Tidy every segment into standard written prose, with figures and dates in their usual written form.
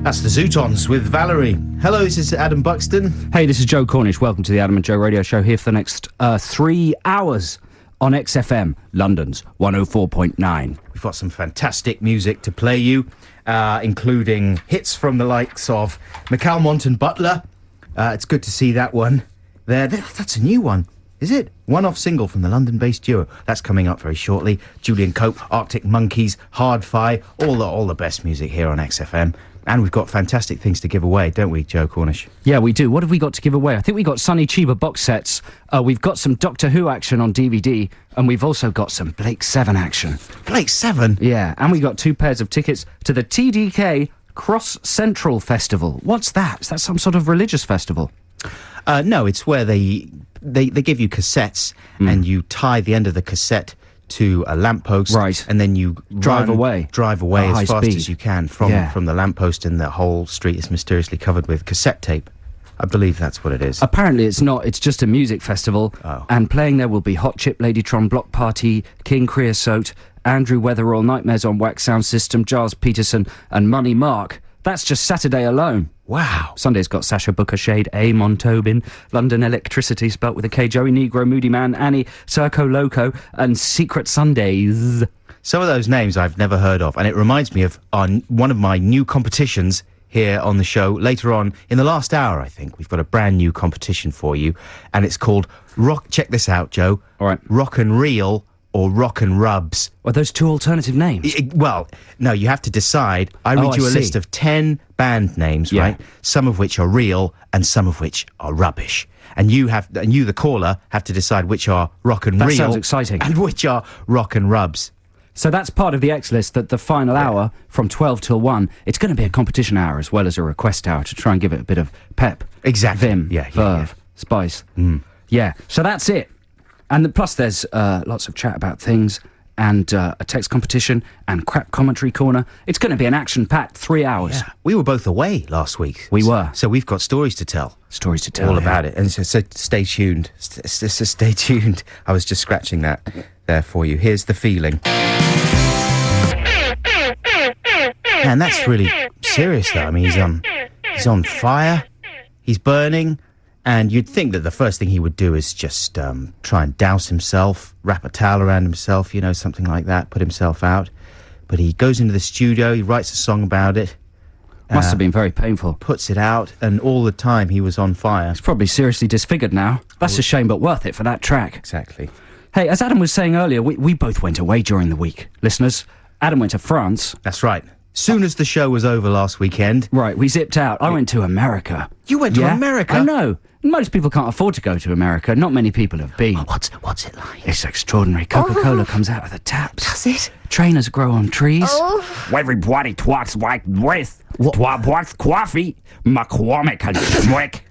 That's the Zootons with Valerie. Hello, this is Adam Buxton. Hey, this is Joe Cornish. Welcome to the Adam and Joe radio show here for the next 3 hours on XFM, London's 104.9. We've got some fantastic music to play you, including hits from the likes of McAlmont and Butler. It's good to see that one there. That's a new one, is it? One-off single from the London-based duo. That's coming up very shortly. Julian Cope, Arctic Monkeys, Hard-Fi, all the best music here on XFM. And we've got fantastic things to give away, don't we, Joe Cornish? Yeah, we do. What have we got to give away? I think we got Sonny Chiba box sets. We've got some Doctor Who action on DVD, and we've also got some Blake Seven action. Blake Seven? Yeah, and we got 2 pairs of tickets to the TDK Cross Central Festival. What's that? Is that some sort of religious festival? No, it's where they give you cassettes, and you tie the end of the cassette to a lamppost, right, and then you drive away as fast speed as you can from the lamppost, and the whole street is mysteriously covered with cassette tape. I believe that's what it is. Apparently it's not, it's just a music festival. And playing there will be Hot Chip, Ladytron, Block Party, King Creosote, Andrew Weatherall, Nightmares on Wax Sound System, Giles Peterson and Money Mark. That's just Saturday alone. Wow. Sunday's got Sasha Booker, Shade, A. Montobin, London Electricity, spelt with a K, Joey Negro, Moody Man, Annie, Circo Loco, and Secret Sundays. Some of those names I've never heard of, and it reminds me of one of my new competitions here on the show. Later on, in the last hour, I think, we've got a brand new competition for you, and it's called Rock... Check this out, Joe. All right. Rock and Reel or Rock and Rubs. Are those 2 alternative names? Well, no, you have to decide. I read you a list of 10 band names, right? Some of which are real and some of which are rubbish. And you, the caller, have to decide which are rock and That real. sounds exciting. And which are rock and rubs. So that's part of the X list, that the final hour from 12 till 1, it's going to be a competition hour as well as a request hour to try and give it a bit of pep. Exactly. Vim, verve, spice. Yeah, so that's it. And plus there's lots of chat about things and a text competition and crap commentary corner. It's going to be an action-packed 3 hours. Yeah. We were both away last week. We were. So we've got stories to tell. Stories to tell. All about it. And so stay tuned. Stay tuned. I was just scratching that there for you. Here's The Feeling. Man, that's really serious, though. I mean, he's on fire. He's burning. And you'd think that the first thing he would do is just try and douse himself, wrap a towel around himself, something like that, put himself out. But he goes into the studio, he writes a song about it. Must have been very painful. Puts it out, and all the time he was on fire. He's probably seriously disfigured now. That's a shame, but worth it for that track. Exactly. Hey, as Adam was saying earlier, we both went away during the week. Listeners, Adam went to France. That's right. Soon as the show was over last weekend. Right, we zipped out. I went to America. You went to America? I know. Most people can't afford to go to America. Not many people have been. What's it like? It's extraordinary. Coca-Cola comes out of the taps. Does it? Trainers grow on trees. Everybody twats like with twats coffee, McCormick and Schwick.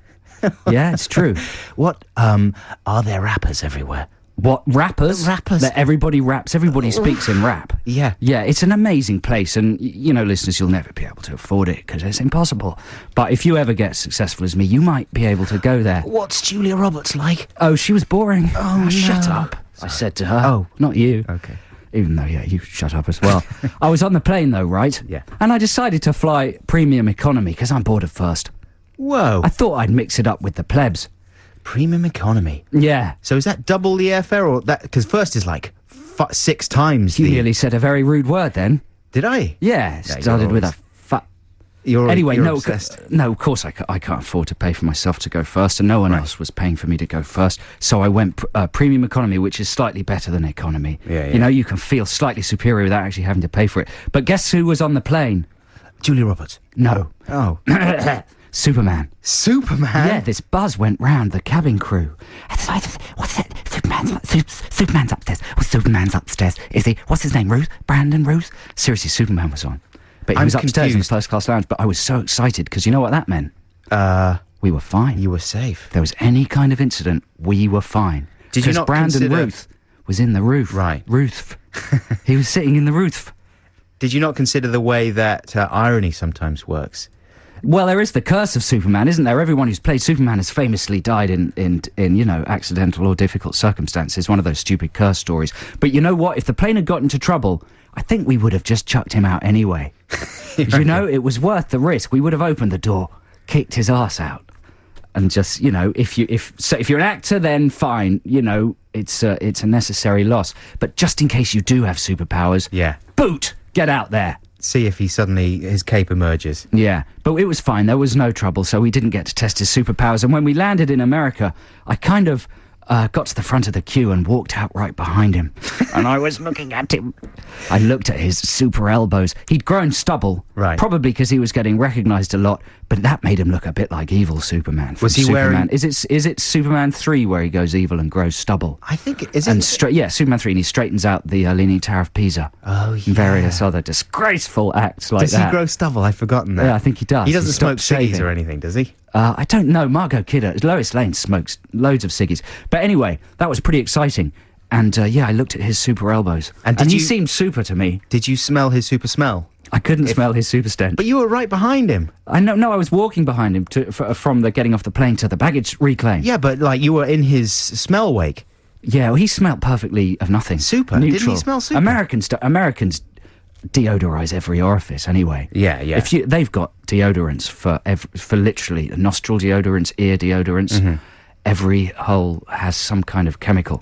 Yeah, it's true. What, are there rappers everywhere? What, rappers? Rappers. That everybody raps, everybody speaks in rap. Yeah. Yeah, it's an amazing place, and, listeners, you'll never be able to afford it, because it's impossible. But if you ever get successful as me, you might be able to go there. What's Julia Roberts like? Oh, she was boring. Oh, no. Shut up, I said to her. Oh, not you. Okay. Even though, you shut up as well. I was on the plane, though, right? Yeah. And I decided to fly premium economy, because I'm bored of first. Whoa. I thought I'd mix it up with the plebs. Premium economy. Yeah. So is that double the airfare, or that? Because first is like 6 times. You nearly said a very rude word then. Did I? Yeah, started with a Anyway, no, obsessed. no, of course I can't afford to pay for myself to go first, and no one else was paying for me to go first. So I went premium economy, which is slightly better than economy. Yeah. You can feel slightly superior without actually having to pay for it. But guess who was on the plane? Julia Roberts. No. Oh. Superman. Superman? Yeah, this buzz went round the cabin crew. What's that? Superman's upstairs. Well, Superman's upstairs. Is he? What's his name? Brandon Ruth? Seriously, Superman was on. But he was upstairs in the first class lounge, but I was so excited, because you know what that meant? We were fine. You were safe. If there was any kind of incident, we were fine. Did you not Brandon Ruth was in the roof. Right. Ruth. He was sitting in the roof. Did you not consider the way that irony sometimes works? Well, there is the curse of Superman, isn't there? Everyone who's played Superman has famously died in accidental or difficult circumstances. One of those stupid curse stories. But you know what? If the plane had got into trouble, I think we would have just chucked him out anyway. You know, it was worth the risk. We would have opened the door, kicked his ass out, and just, you know, if you're an actor, then fine. You know, it's a necessary loss. But just in case you do have superpowers, boot, get out there. See if his cape emerges. Yeah, but it was fine. There was no trouble, so we didn't get to test his superpowers. And when we landed in America, I kind of got to the front of the queue and walked out right behind him. And I was looking at him. I looked at his super elbows. He'd grown stubble, right? Probably because he was getting recognised a lot. But that made him look a bit like evil Superman. Was he Superman. wearing? Is it Superman 3 where he goes evil and grows stubble? I think is and it. Yeah, Superman 3, and he straightens out the Leaning Tower of Pisa. Oh, yeah. And various other disgraceful acts like that. Does he grow stubble? I've forgotten that. Yeah, I think he does. He doesn't smoke shaving ciggies or anything, does he? I don't know. Margot Kidder, Lois Lane smokes loads of ciggies. But anyway, that was pretty exciting. And I looked at his super elbows. And he seemed super to me. Did you smell his super smell? I couldn't smell his super stench. But you were right behind him. I know. No, I was walking behind him from the getting off the plane to the baggage reclaim. Yeah, but like you were in his smell wake. Yeah, well, he smelled perfectly of nothing. Super. Neutral. Didn't he smell super? Americans deodorize every orifice anyway. Yeah. They've got deodorants for literally nostril deodorants, ear deodorants. Mm-hmm. Every hole has some kind of chemical.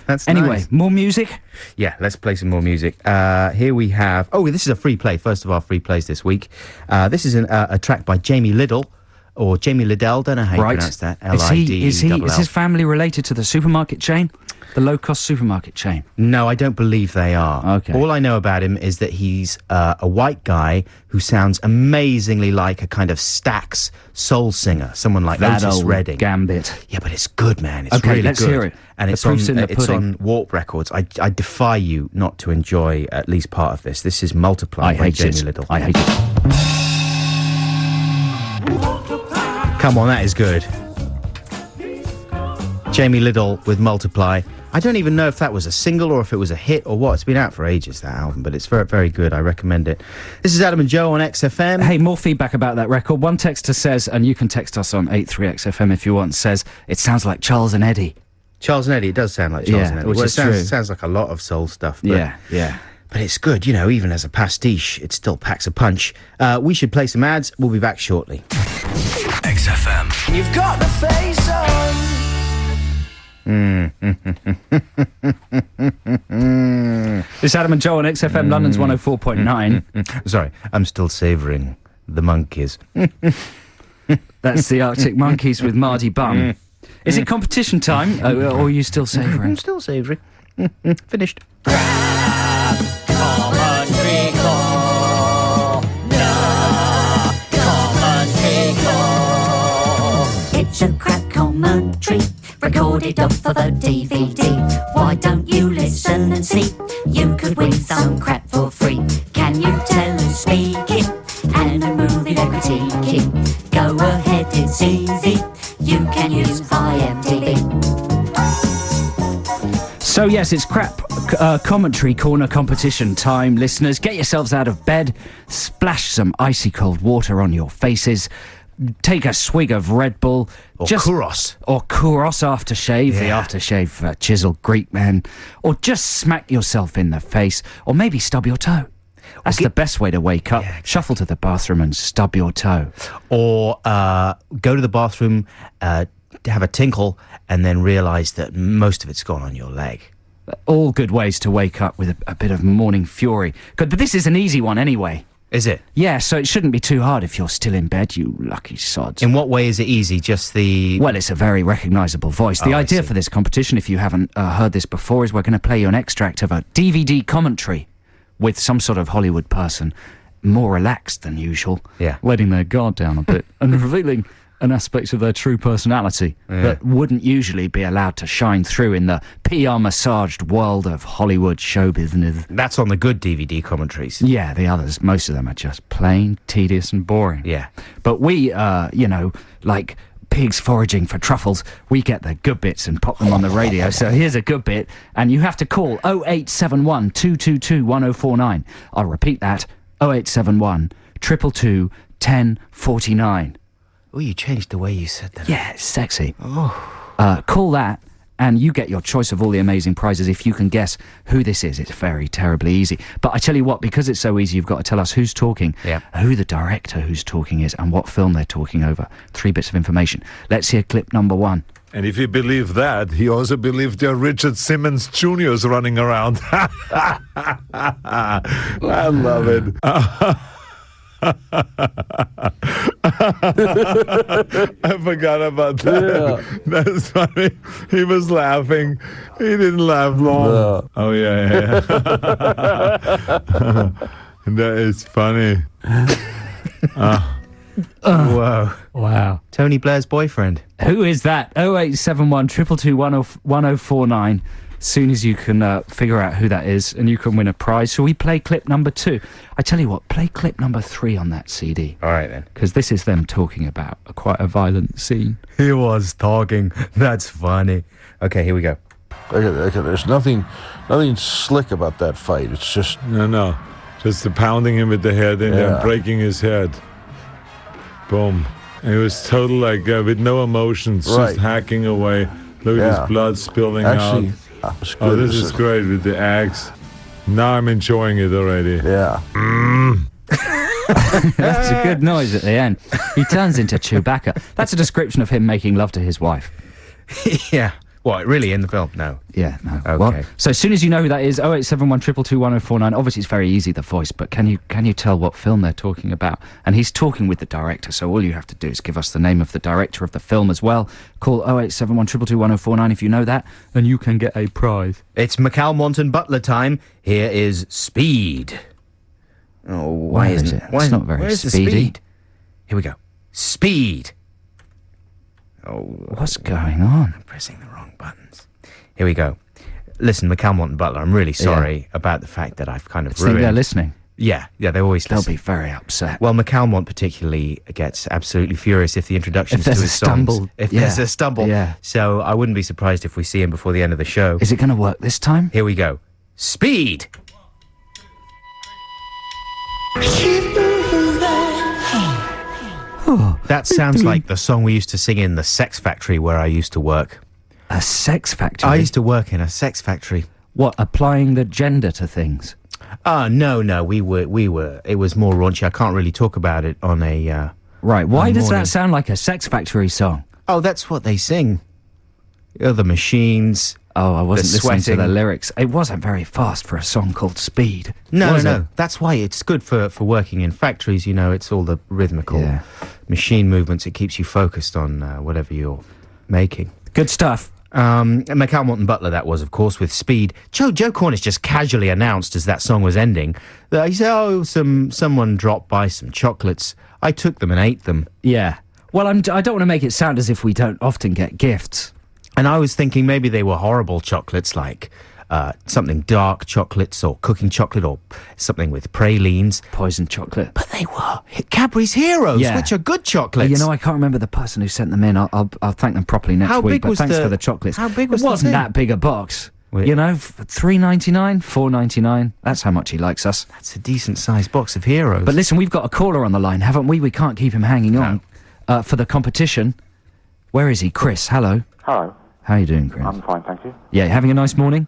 That's anyway, nice. More music? Yeah, let's play some more music. Here we have... Oh, this is a free play. First of our free plays this week. This is a track by Jamie Liddell, or Jamie Liddell, don't know how you pronounce that. Is his family related to the supermarket chain? The low-cost supermarket chain? No, I don't believe they are. Okay. All I know about him is that he's a white guy who sounds amazingly like a kind of Stax soul singer, someone like that Otis old Redding. Gambit. Yeah, but it's good, man. It's okay, really let's good. Hear it. And the it's on Warp Records. I defy you not to enjoy at least part of this. This is Multiply by Jamie Liddell. I hate it. Come on, that is good. Jamie Liddell with Multiply. I don't even know if that was a single or if it was a hit or what. It's been out for ages, that album, but it's very, very good. I recommend it. This is Adam and Joe on XFM. Hey, more feedback about that record. One texter says, and you can text us on 83XFM if you want, says, it sounds like Charles and Eddie. Charles and Eddie, it does sound like Charles and Eddie. Which is true. It sounds like a lot of soul stuff. But, yeah. But it's good, you know, even as a pastiche, it still packs a punch. We should play some ads. We'll be back shortly. XFM. You've got the face on. It's Adam and Joe on XFM London's 104.9. Sorry, I'm still savouring the monkeys. That's the Arctic Monkeys with Mardy Bum. Is it competition time, or are you still savouring? I'm still savouring. Finished. It's a crap commentary, recorded off of a DVD. Why don't you listen and see? You could win some crap for free. Can you tell who's speaking? And a movie they're critiquing. Go ahead, it's easy. You can use IMDb. So yes, it's crap commentary corner competition time, listeners. Get yourselves out of bed, splash some icy cold water on your faces, take a swig of Red Bull. Or Kouros. Or Kouros aftershave, the aftershave for chiseled Greek men. Or just smack yourself in the face, or maybe stub your toe. That's the best way to wake up. Yeah, exactly. Shuffle to the bathroom and stub your toe. Or go to the bathroom, have a tinkle, and then realise that most of it's gone on your leg. All good ways to wake up with a bit of morning fury. But this is an easy one anyway. Is it? Yeah, so it shouldn't be too hard if you're still in bed, you lucky sods. In what way is it easy? Just the... Well, it's a very recognisable voice. The idea for this competition, if you haven't heard this before, is we're going to play you an extract of a DVD commentary with some sort of Hollywood person, more relaxed than usual, letting their guard down a bit and revealing an aspect of their true personality that wouldn't usually be allowed to shine through in the PR-massaged world of Hollywood show business. That's on the good DVD commentaries. Yeah, the others, most of them are just plain, tedious and boring. Yeah. But we, like pigs foraging for truffles, we get the good bits and pop them on the radio. So here's a good bit, and you have to call 0871 222 1049. I'll repeat that, 0871 222 1049. Oh, you changed the way you said that. Yeah, it's sexy. Call that, and you get your choice of all the amazing prizes if you can guess who this is. It's very terribly easy. But I tell you what, because it's so easy, you've got to tell us who's talking, who the director who's talking is, and what film they're talking over. 3 bits of information. Let's hear clip number 1. And if you believe that, he also believed there are Richard Simmons Jr.'s running around. I love it. I forgot about that. Yeah. That's funny. He was laughing. He didn't laugh long. No. Oh, yeah. That is funny. Whoa. Wow. Tony Blair's boyfriend. Who is that? 0871 222 1049. Soon as you can figure out who that is, and you can win a prize. Shall we play clip number 2? I tell you what, play clip number 3 on that CD. All right, then. Because this is them talking about quite a violent scene. He was talking. That's funny. Okay, here we go. There's nothing slick about that fight. It's just... No. Just the pounding him with the head and then breaking his head. Boom. And it was total, like, with no emotions, just hacking away. Look at his blood spilling out. Oh, this is great with the axe. Now I'm enjoying it already. Yeah. That's a good noise at the end. He turns into Chewbacca. That's a description of him making love to his wife. Yeah. What, really, in the film? No. Yeah, no. Okay. Well, so as soon as you know who that is, 0871 222 1049. Obviously, it's very easy, the voice, but can you tell what film they're talking about? And he's talking with the director, so all you have to do is give us the name of the director of the film as well. Call 0871 222 1049 if you know that, and you can get a prize. It's McAlmont and Butler time. Here is Speed. Oh, why isn't it? It's not very speedy. Speed? Here we go. Speed. Oh, what's going on? I'm pressing the wrong buttons. Here we go. Listen, McAlmont and Butler, I'm really sorry about the fact that I've kind of ruined... Think they're listening? Yeah, they always listen. They'll be very upset. Well, McAlmont particularly gets absolutely furious if the introductions to his songs... If there's a stumble. Yeah. So I wouldn't be surprised if we see him before the end of the show. Is it going to work this time? Here we go. Speed! That sounds like the song we used to sing in the sex factory where I used to work. A sex factory? I used to work in a sex factory. What, applying the gender to things? No, we were, it was more raunchy. I can't really talk about it on a, Right, why does that sound like a sex factory song? Oh, that's what they sing. The machines. Oh, I wasn't listening sweating. to the lyrics. It wasn't very fast for a song called Speed. No. That's why it's good for working in factories, you know, it's all the rhythmical machine movements. It keeps you focused on whatever you're making. Good stuff. McAlmont and Butler, that was, of course, with Speed. Joe Cornish just casually announced as that song was ending that he said, someone dropped by some chocolates. I took them and ate them. Yeah. Well, I don't want to make it sound as if we don't often get gifts. And I was thinking maybe they were horrible chocolates, like something dark chocolates or cooking chocolate or something with pralines. Poison chocolate. But they were Cadbury's Heroes, which are good chocolates. You know, I can't remember the person who sent them in. I'll thank them properly next week. But thanks for the chocolates. How big was it? Wasn't that big a box. You know, $3.99, $4.99. That's how much he likes us. That's a decent-sized box of Heroes. But listen, we've got a caller on the line, haven't we? We can't keep him hanging on for the competition. Where is he? Chris, hello. Hello. How are you doing, Chris? I'm fine, thank you. Yeah, having a nice morning?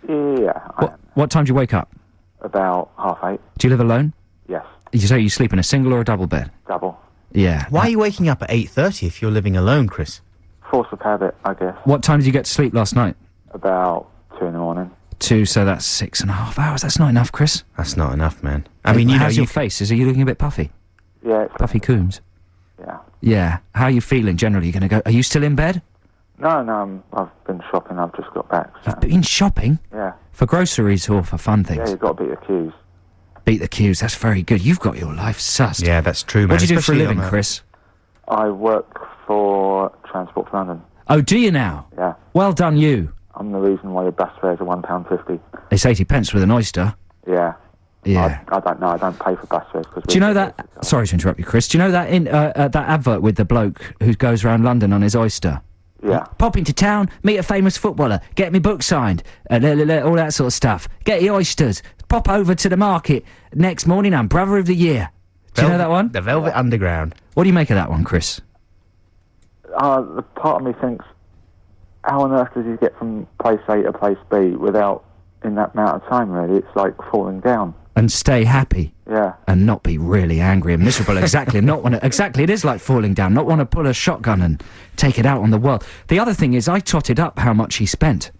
Yeah, I am. What time do you wake up? About 8:30. Do you live alone? Yes. You say you sleep in a single or a double bed? Double. Yeah. Why are you waking up at 8:30 if you're living alone, Chris? Force of habit, I guess. What time did you get to sleep last night? About 2 in the morning. 2, so that's 6.5 hours. That's not enough, Chris. That's not enough, man. I mean, you know... How's your face? Are you looking a bit puffy? Yeah. It's Puffy Coombs? Yeah. Yeah. How are you feeling generally? Are you still in bed? No, I've been shopping. I've just got back. So. You've been shopping? Yeah. For groceries or for fun things? Yeah, you've got to beat the queues. Beat the queues, that's very good. You've got your life sussed. Yeah, that's true, man. What do you do for a Especially living, Chris? I work for Transport for London. Oh, do you now? Yeah. Well done, you. I'm the reason why your bus fares are £1.50. It's 80 pence with an oyster. Yeah. Yeah. I don't know. I don't pay for bus fares. Do you know that... Sorry to interrupt you, Chris. Do you know that that advert with the bloke who goes around London on his oyster? Yeah. Pop into town, meet a famous footballer, get me book signed, all that sort of stuff. Get your oysters. Pop over to the market next morning. I'm Brother of the Year. Do you know that one? The Velvet Underground. What do you make of that one, Chris? The part of me thinks how on earth does he get from place A to place B without, in that amount of time, really? It's like falling down. And stay happy. Yeah. And not be really angry and miserable. Exactly. Exactly. It is like falling down. Not want to pull a shotgun and take it out on the world. The other thing is, I totted up how much he spent.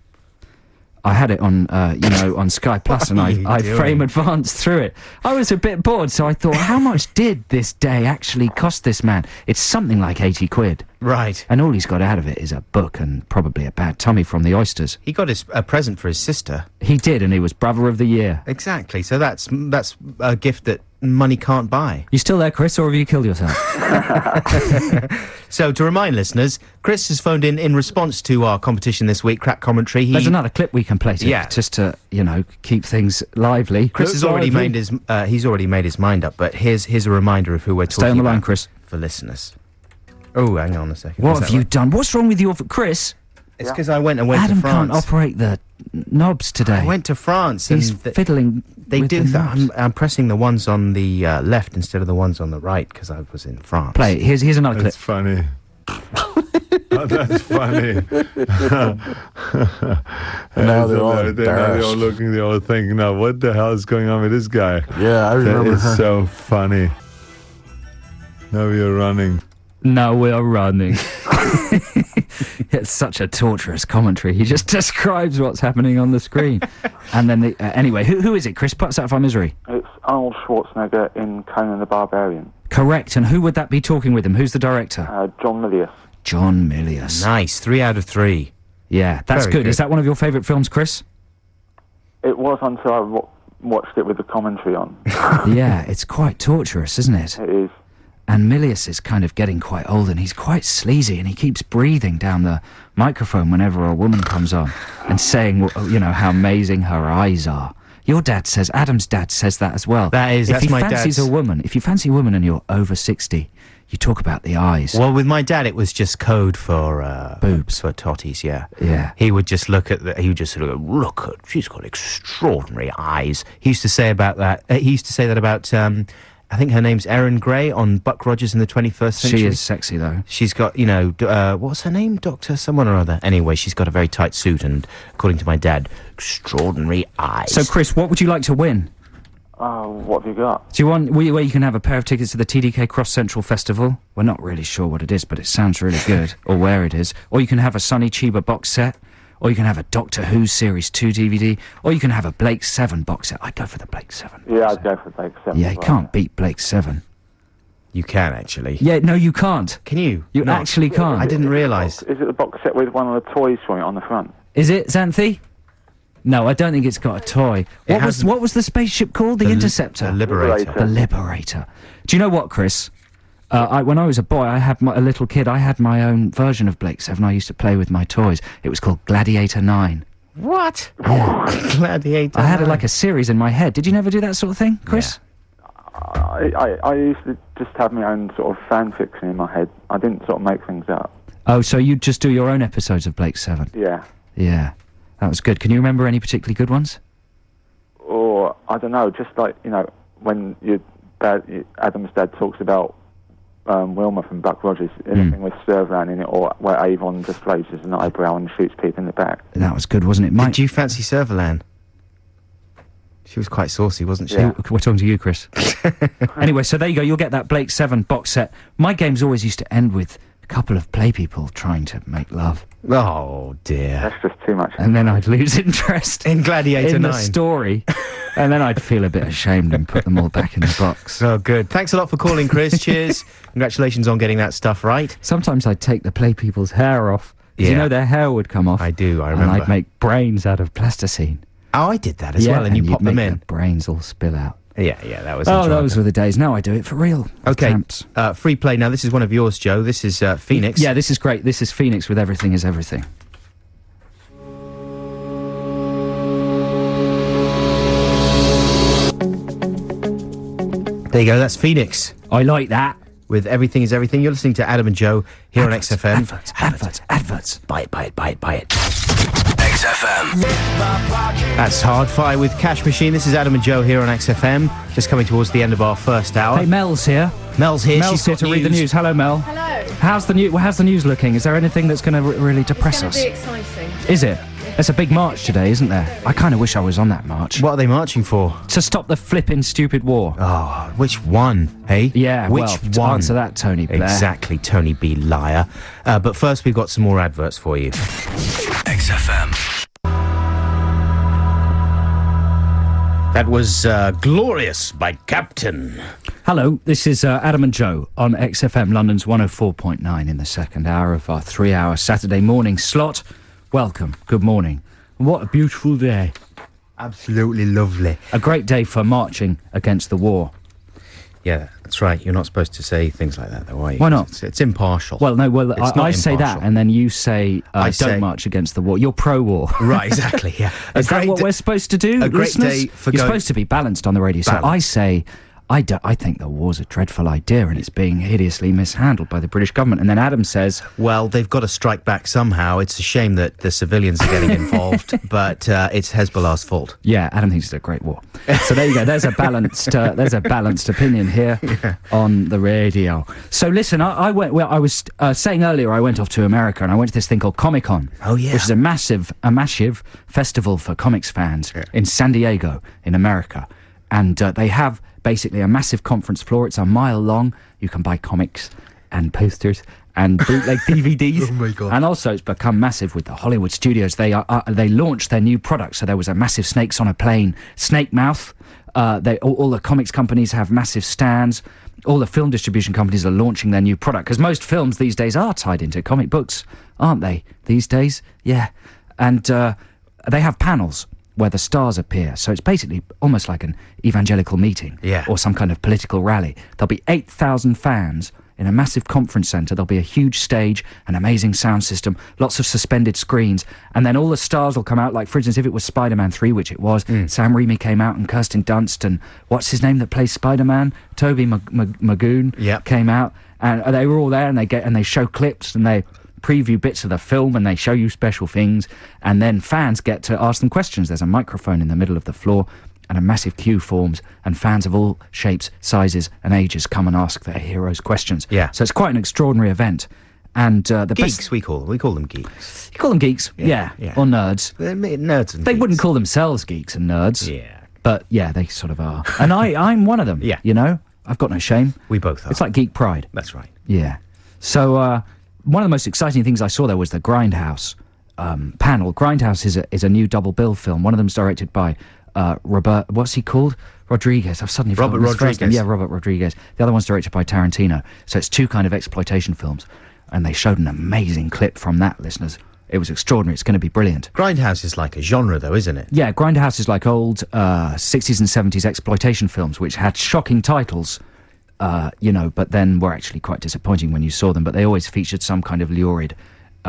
I had it on, on Sky Plus, and I frame advanced through it. I was a bit bored, so I thought, how much did this day actually cost this man? It's something like 80 quid. Right. And all he's got out of it is a book and probably a bad tummy from the oysters. He got a present for his sister. He did, and he was Brother of the Year. Exactly. So that's a gift that money can't buy. You still there, Chris, or have you killed yourself? So, to remind listeners, Chris has phoned in response to our competition this week, Crap Commentary. There's another clip we can play just to, keep things lively. Chris has already made his mind up, but here's a reminder of who we're talking about. Stay on the line, Chris. For listeners. Oh, hang on a second. What have you done? What's wrong with your... Chris? It's because I went to France. Adam can't operate the knobs today. I went to France. He's fiddling They with do the that. knobs. I'm pressing the ones on the left instead of the ones on the right because I was in France. Play it. Here's another That's clip. funny. Oh, that's funny. And now they're all they're all looking, they're all thinking, now what the hell is going on with this guy? Yeah, I remember. That is so funny. Now we are running. Now we are running. It's such a torturous commentary. He just describes what's happening on the screen. And then, anyway, who is it, Chris? Put us out of our misery. It's Arnold Schwarzenegger in Conan the Barbarian. Correct. And who would that be talking with him? Who's the director? John Milius. John Milius. Nice. 3 out of 3. Yeah, that's Very good. good. Is that one of your favourite films, Chris? It was until I watched it with the commentary on. Yeah, it's quite torturous, isn't it? It is. And Milius is kind of getting quite old, and he's quite sleazy, and he keeps breathing down the microphone whenever a woman comes on and saying, how amazing her eyes are. Your dad says, Adam's dad says that as well. That's my dad's. If you fancy a woman and you're over 60, you talk about the eyes. Well, with my dad, it was just code for boobs, for totties. Yeah, yeah. He would just look at look at, she's got extraordinary eyes. He used to say about that. He used to say that about. I think her name's Erin Gray on Buck Rogers in the 21st Century. She is sexy, though. She's got, what's her name? Doctor someone or other. Anyway, she's got a very tight suit and, according to my dad, extraordinary eyes. So, Chris, what would you like to win? What have you got? Do you want where you can have a pair of tickets to the TDK Cross Central Festival? We're not really sure what it is, but it sounds really good, or where it is. Or you can have a Sonny Chiba box set, or you can have a Doctor Who Series 2 DVD, or you can have a Blake 7 box set. I'd go for the Blake 7. Yeah, I'd go for Blake 7. Yeah, you can't beat Blake 7. You can, actually. Yeah, no, you can't. Can you? You actually can't. I didn't realise. Is it the box set with one of the toys from it on the front? Is it, Xanthi? No, I don't think it's got a toy. What was the spaceship called? The Interceptor? The Liberator. The Liberator. Do you know what, Chris? When I was a boy, a little kid, I had my own version of Blake 7. I used to play with my toys. It was called Gladiator 9. What? Yeah. Gladiator. I had like a series in my head. Did you never do that sort of thing, Chris? Yeah. I used to just have my own sort of fan fiction in my head. I didn't sort of make things up. Oh, so you'd just do your own episodes of Blake 7? Yeah. Yeah. That was good. Can you remember any particularly good ones? Or, I don't know, just like, when Adam's dad talks about Wilma from Buck Rogers, anything with Servalan in it, or where Avon just raises an eyebrow and shoots people in the back. That was good, wasn't it? Did you fancy Servalan? She was quite saucy, wasn't she? Yeah. We're talking to you, Chris. Anyway, so there you go. You'll get that Blake 7 box set. My games always used to end with a couple of play people trying to make love. Oh, dear. That's just too much. And then I'd lose interest in Gladiator 9. In the story. And then I'd feel a bit ashamed and put them all back in the box. Oh, good. Thanks a lot for calling, Chris. Cheers. Congratulations on getting that stuff right. Sometimes I'd take the play people's hair off. Yeah. You know their hair would come off. I do, I remember. And I'd make brains out of plasticine. Oh, I did that as well, and you pop them in. The brains all spill out. Yeah, that was enjoyable. Those were the days. Now I do it for real. Okay, free play. Now, this is one of yours, Joe. This is Phoenix. Yeah, this is great. This is Phoenix with Everything is Everything. There you go, that's Phoenix. I like that. With Everything is Everything. You're listening to Adam and Joe here on XFM. Adverts. Buy it. XFM. That's Hard Fire with Cash Machine. This is Adam and Joe here on XFM. Just coming towards the end of our first hour. Hey, Mel's here. Mel's here. Mel's here to read the news. Hello, Mel. Hello. How's the news looking? Is there anything that's going to really depress us? It's going to be exciting. Is it? There's a big march today, isn't there? I kind of wish I was on that march. What are they marching for? To stop the flipping stupid war. Oh, which one, hey? Yeah, which well, to one? answer that, Tony Blair. Exactly, Tony B. Liar. But first, we've got some more adverts for you. XFM. That was Glorious by Captain. Hello, this is Adam and Joe on XFM London's 104.9 in the second hour of our 3-hour Saturday morning slot. Welcome, good morning. What a beautiful day. Absolutely lovely. A great day for marching against the war. Yeah, that's right. You're not supposed to say things like that, though, are you? Why not? It's impartial. Well, no, I say that, impartial. and then you say, don't march against the war. You're pro-war. Right, exactly, yeah. Is that what we're supposed to do, a great listeners? day for You're going- supposed to be balanced on the radio. So I say, I think the war's a dreadful idea and it's being hideously mishandled by the British government. And then Adam says... Well, they've got to strike back somehow. It's a shame that the civilians are getting involved, but it's Hezbollah's fault. Yeah, Adam thinks it's a great war. So there you go. There's a balanced opinion here on the radio. So listen, I was saying earlier I went off to America and I went to this thing called Comic-Con. Oh, yeah. Which is a massive festival for comics fans in San Diego in America. And they have basically a massive conference floor. It's a mile long. You can buy comics and posters and bootleg DVDs. Oh my God. And also it's become massive with the Hollywood studios. They launched their new product. So there was a massive Snakes on a Plane Snake Mouth. All the comics companies have massive stands. All the film distribution companies are launching their new product because most films these days are tied into comic books, aren't they? These days, yeah. And they have panels where the stars appear. So it's basically almost like an evangelical meeting or some kind of political rally. There'll be 8,000 fans in a massive conference centre. There'll be a huge stage, an amazing sound system, lots of suspended screens, and then all the stars will come out, like, for instance, if it was Spider-Man 3, which it was, Sam Raimi came out and Kirsten Dunst and what's his name that plays Spider-Man? Toby Magoon came out, and they were all there, and they show clips, and they preview bits of the film, and they show you special things, and then fans get to ask them questions. There's a microphone in the middle of the floor, and a massive queue forms, and fans of all shapes, sizes, and ages come and ask their heroes questions. Yeah. So it's quite an extraordinary event. And the Geeks, best... we call them geeks. You call them geeks? Yeah. Or nerds. They're nerds and They geeks. wouldn't call themselves geeks and nerds. Yeah. But, yeah, they sort of are. And I'm one of them. Yeah. You know? I've got no shame. We both are. It's like geek pride. That's right. Yeah. So one of the most exciting things I saw there was the Grindhouse panel. Grindhouse is a new double bill film. One of them's directed by Robert, what's he called? Rodriguez. I've suddenly forgotten his first name. Yeah, Robert Rodriguez. The other one's directed by Tarantino. So it's two kind of exploitation films. And they showed an amazing clip from that, listeners. It was extraordinary. It's going to be brilliant. Grindhouse is like a genre, though, isn't it? Yeah, Grindhouse is like old 60s and 70s exploitation films, which had shocking titles, but then were actually quite disappointing when you saw them. But they always featured some kind of lurid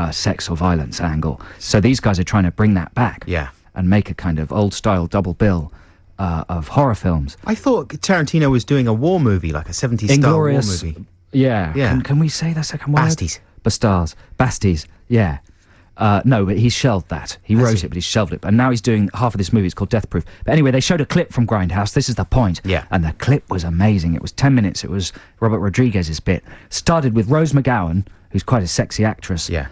sex or violence angle. So these guys are trying to bring that back. Yeah. And make a kind of old-style double bill of horror films. I thought Tarantino was doing a war movie, like a 70s-style war movie. Yeah. Yeah. Can we say the second word? Basties. Basties, yeah. No, but he's shelved that. He wrote it, but he's shelved it. And now he's doing half of this movie. It's called Death Proof. But anyway, they showed a clip from Grindhouse. This is the point. Yeah. And the clip was amazing. It was 10 minutes. It was Robert Rodriguez's bit. Started with Rose McGowan, who's quite a sexy actress. Yeah.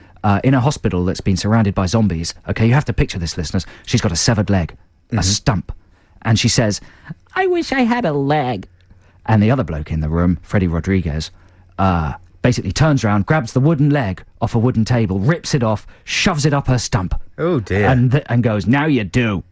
In a hospital that's been surrounded by zombies. Okay, you have to picture this, listeners. She's got a severed leg, a stump. And she says, I wish I had a leg. And the other bloke in the room, Freddie Rodriguez, basically turns around, grabs the wooden leg off a wooden table, rips it off, shoves it up her stump. Oh, dear. And goes, now you do.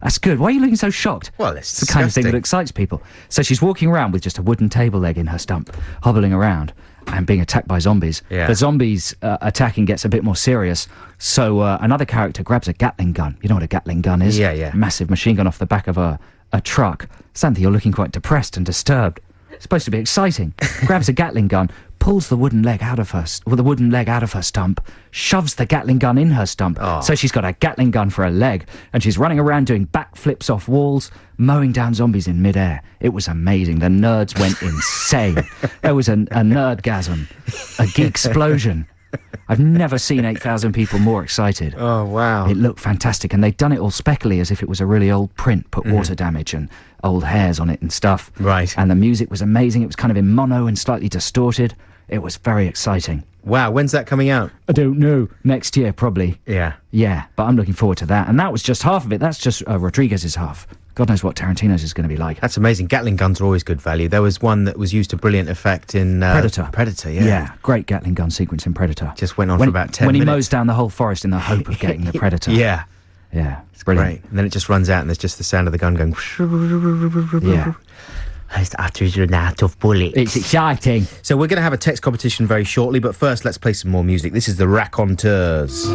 That's good. Why are you looking so shocked? Well, it's the kind of thing that disgusting. excites people. So she's walking around with just a wooden table leg in her stump, hobbling around and being attacked by zombies. Yeah. The zombies attacking gets a bit more serious. So another character grabs a Gatling gun. You know what a Gatling gun is? Yeah. Massive machine gun off the back of a truck. Sandy, you're looking quite depressed and disturbed. It's supposed to be exciting. Grabs a Gatling gun, pulls the wooden leg out of her stump, shoves the Gatling gun in her stump. Oh. So she's got a Gatling gun for a leg, and she's running around doing backflips off walls, mowing down zombies in midair. It was amazing. The nerds went insane. There was a nerdgasm, a geek explosion. I've never seen 8,000 people more excited. Oh, wow. It looked fantastic, and they'd done it all speckly as if it was a really old print, put water damage and old hairs on it and stuff. Right. And the music was amazing. It was kind of in mono and slightly distorted. It was very exciting. Wow, when's that coming out? I don't know. Next year, probably. Yeah. Yeah, but I'm looking forward to that. And that was just half of it. That's just Rodriguez's half. God knows what Tarantino's is going to be like. That's amazing. Gatling guns are always good value. There was one that was used to brilliant effect in... Predator. Predator, yeah. Yeah, great Gatling gun sequence in Predator. Just went on for about 10 When minutes. he mows down the whole forest in the hope of getting the Predator. Yeah. Yeah, it's brilliant. Great. And then it just runs out and there's just the sound of the gun going... Yeah. It utters an out of bullets. It's exciting. So we're going to have a text competition very shortly, but first let's play some more music. This is the Raconteurs.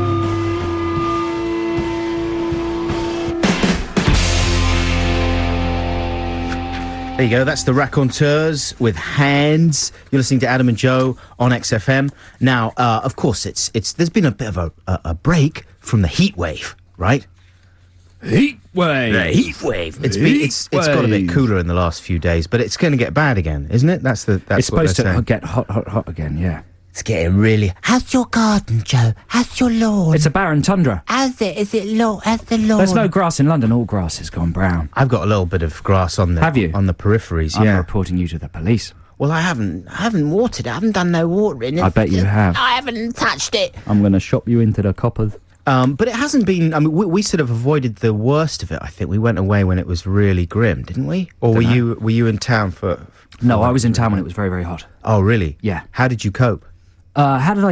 There you go, that's the Raconteurs with Hands. You're listening to Adam and Joe on XFM. Now, of course, there's been a bit of a break from the heat wave, right? Heat wave. The heat wave. It's got a bit cooler in the last few days, but it's going to get bad again, isn't it? That's It's what supposed they're to saying. get hot again, yeah. It's getting really... How's your garden, Joe? How's your lawn? It's a barren tundra. How's it? Is it lawn? How's the lawn? There's no grass in London. All grass has gone brown. I've got a little bit of grass on the... Have you? On the peripheries, I'm yeah. reporting you to the police. Well, I haven't watered it. I haven't done no watering. I bet you have. I haven't touched it. I'm going to shop you into the coppers. But it hasn't been... I mean, we sort of avoided the worst of it, I think. We went away when it was really grim, didn't we? Or were you in town for... No, I was in town when it was very, very hot. Oh, really? Yeah. How did you cope? How did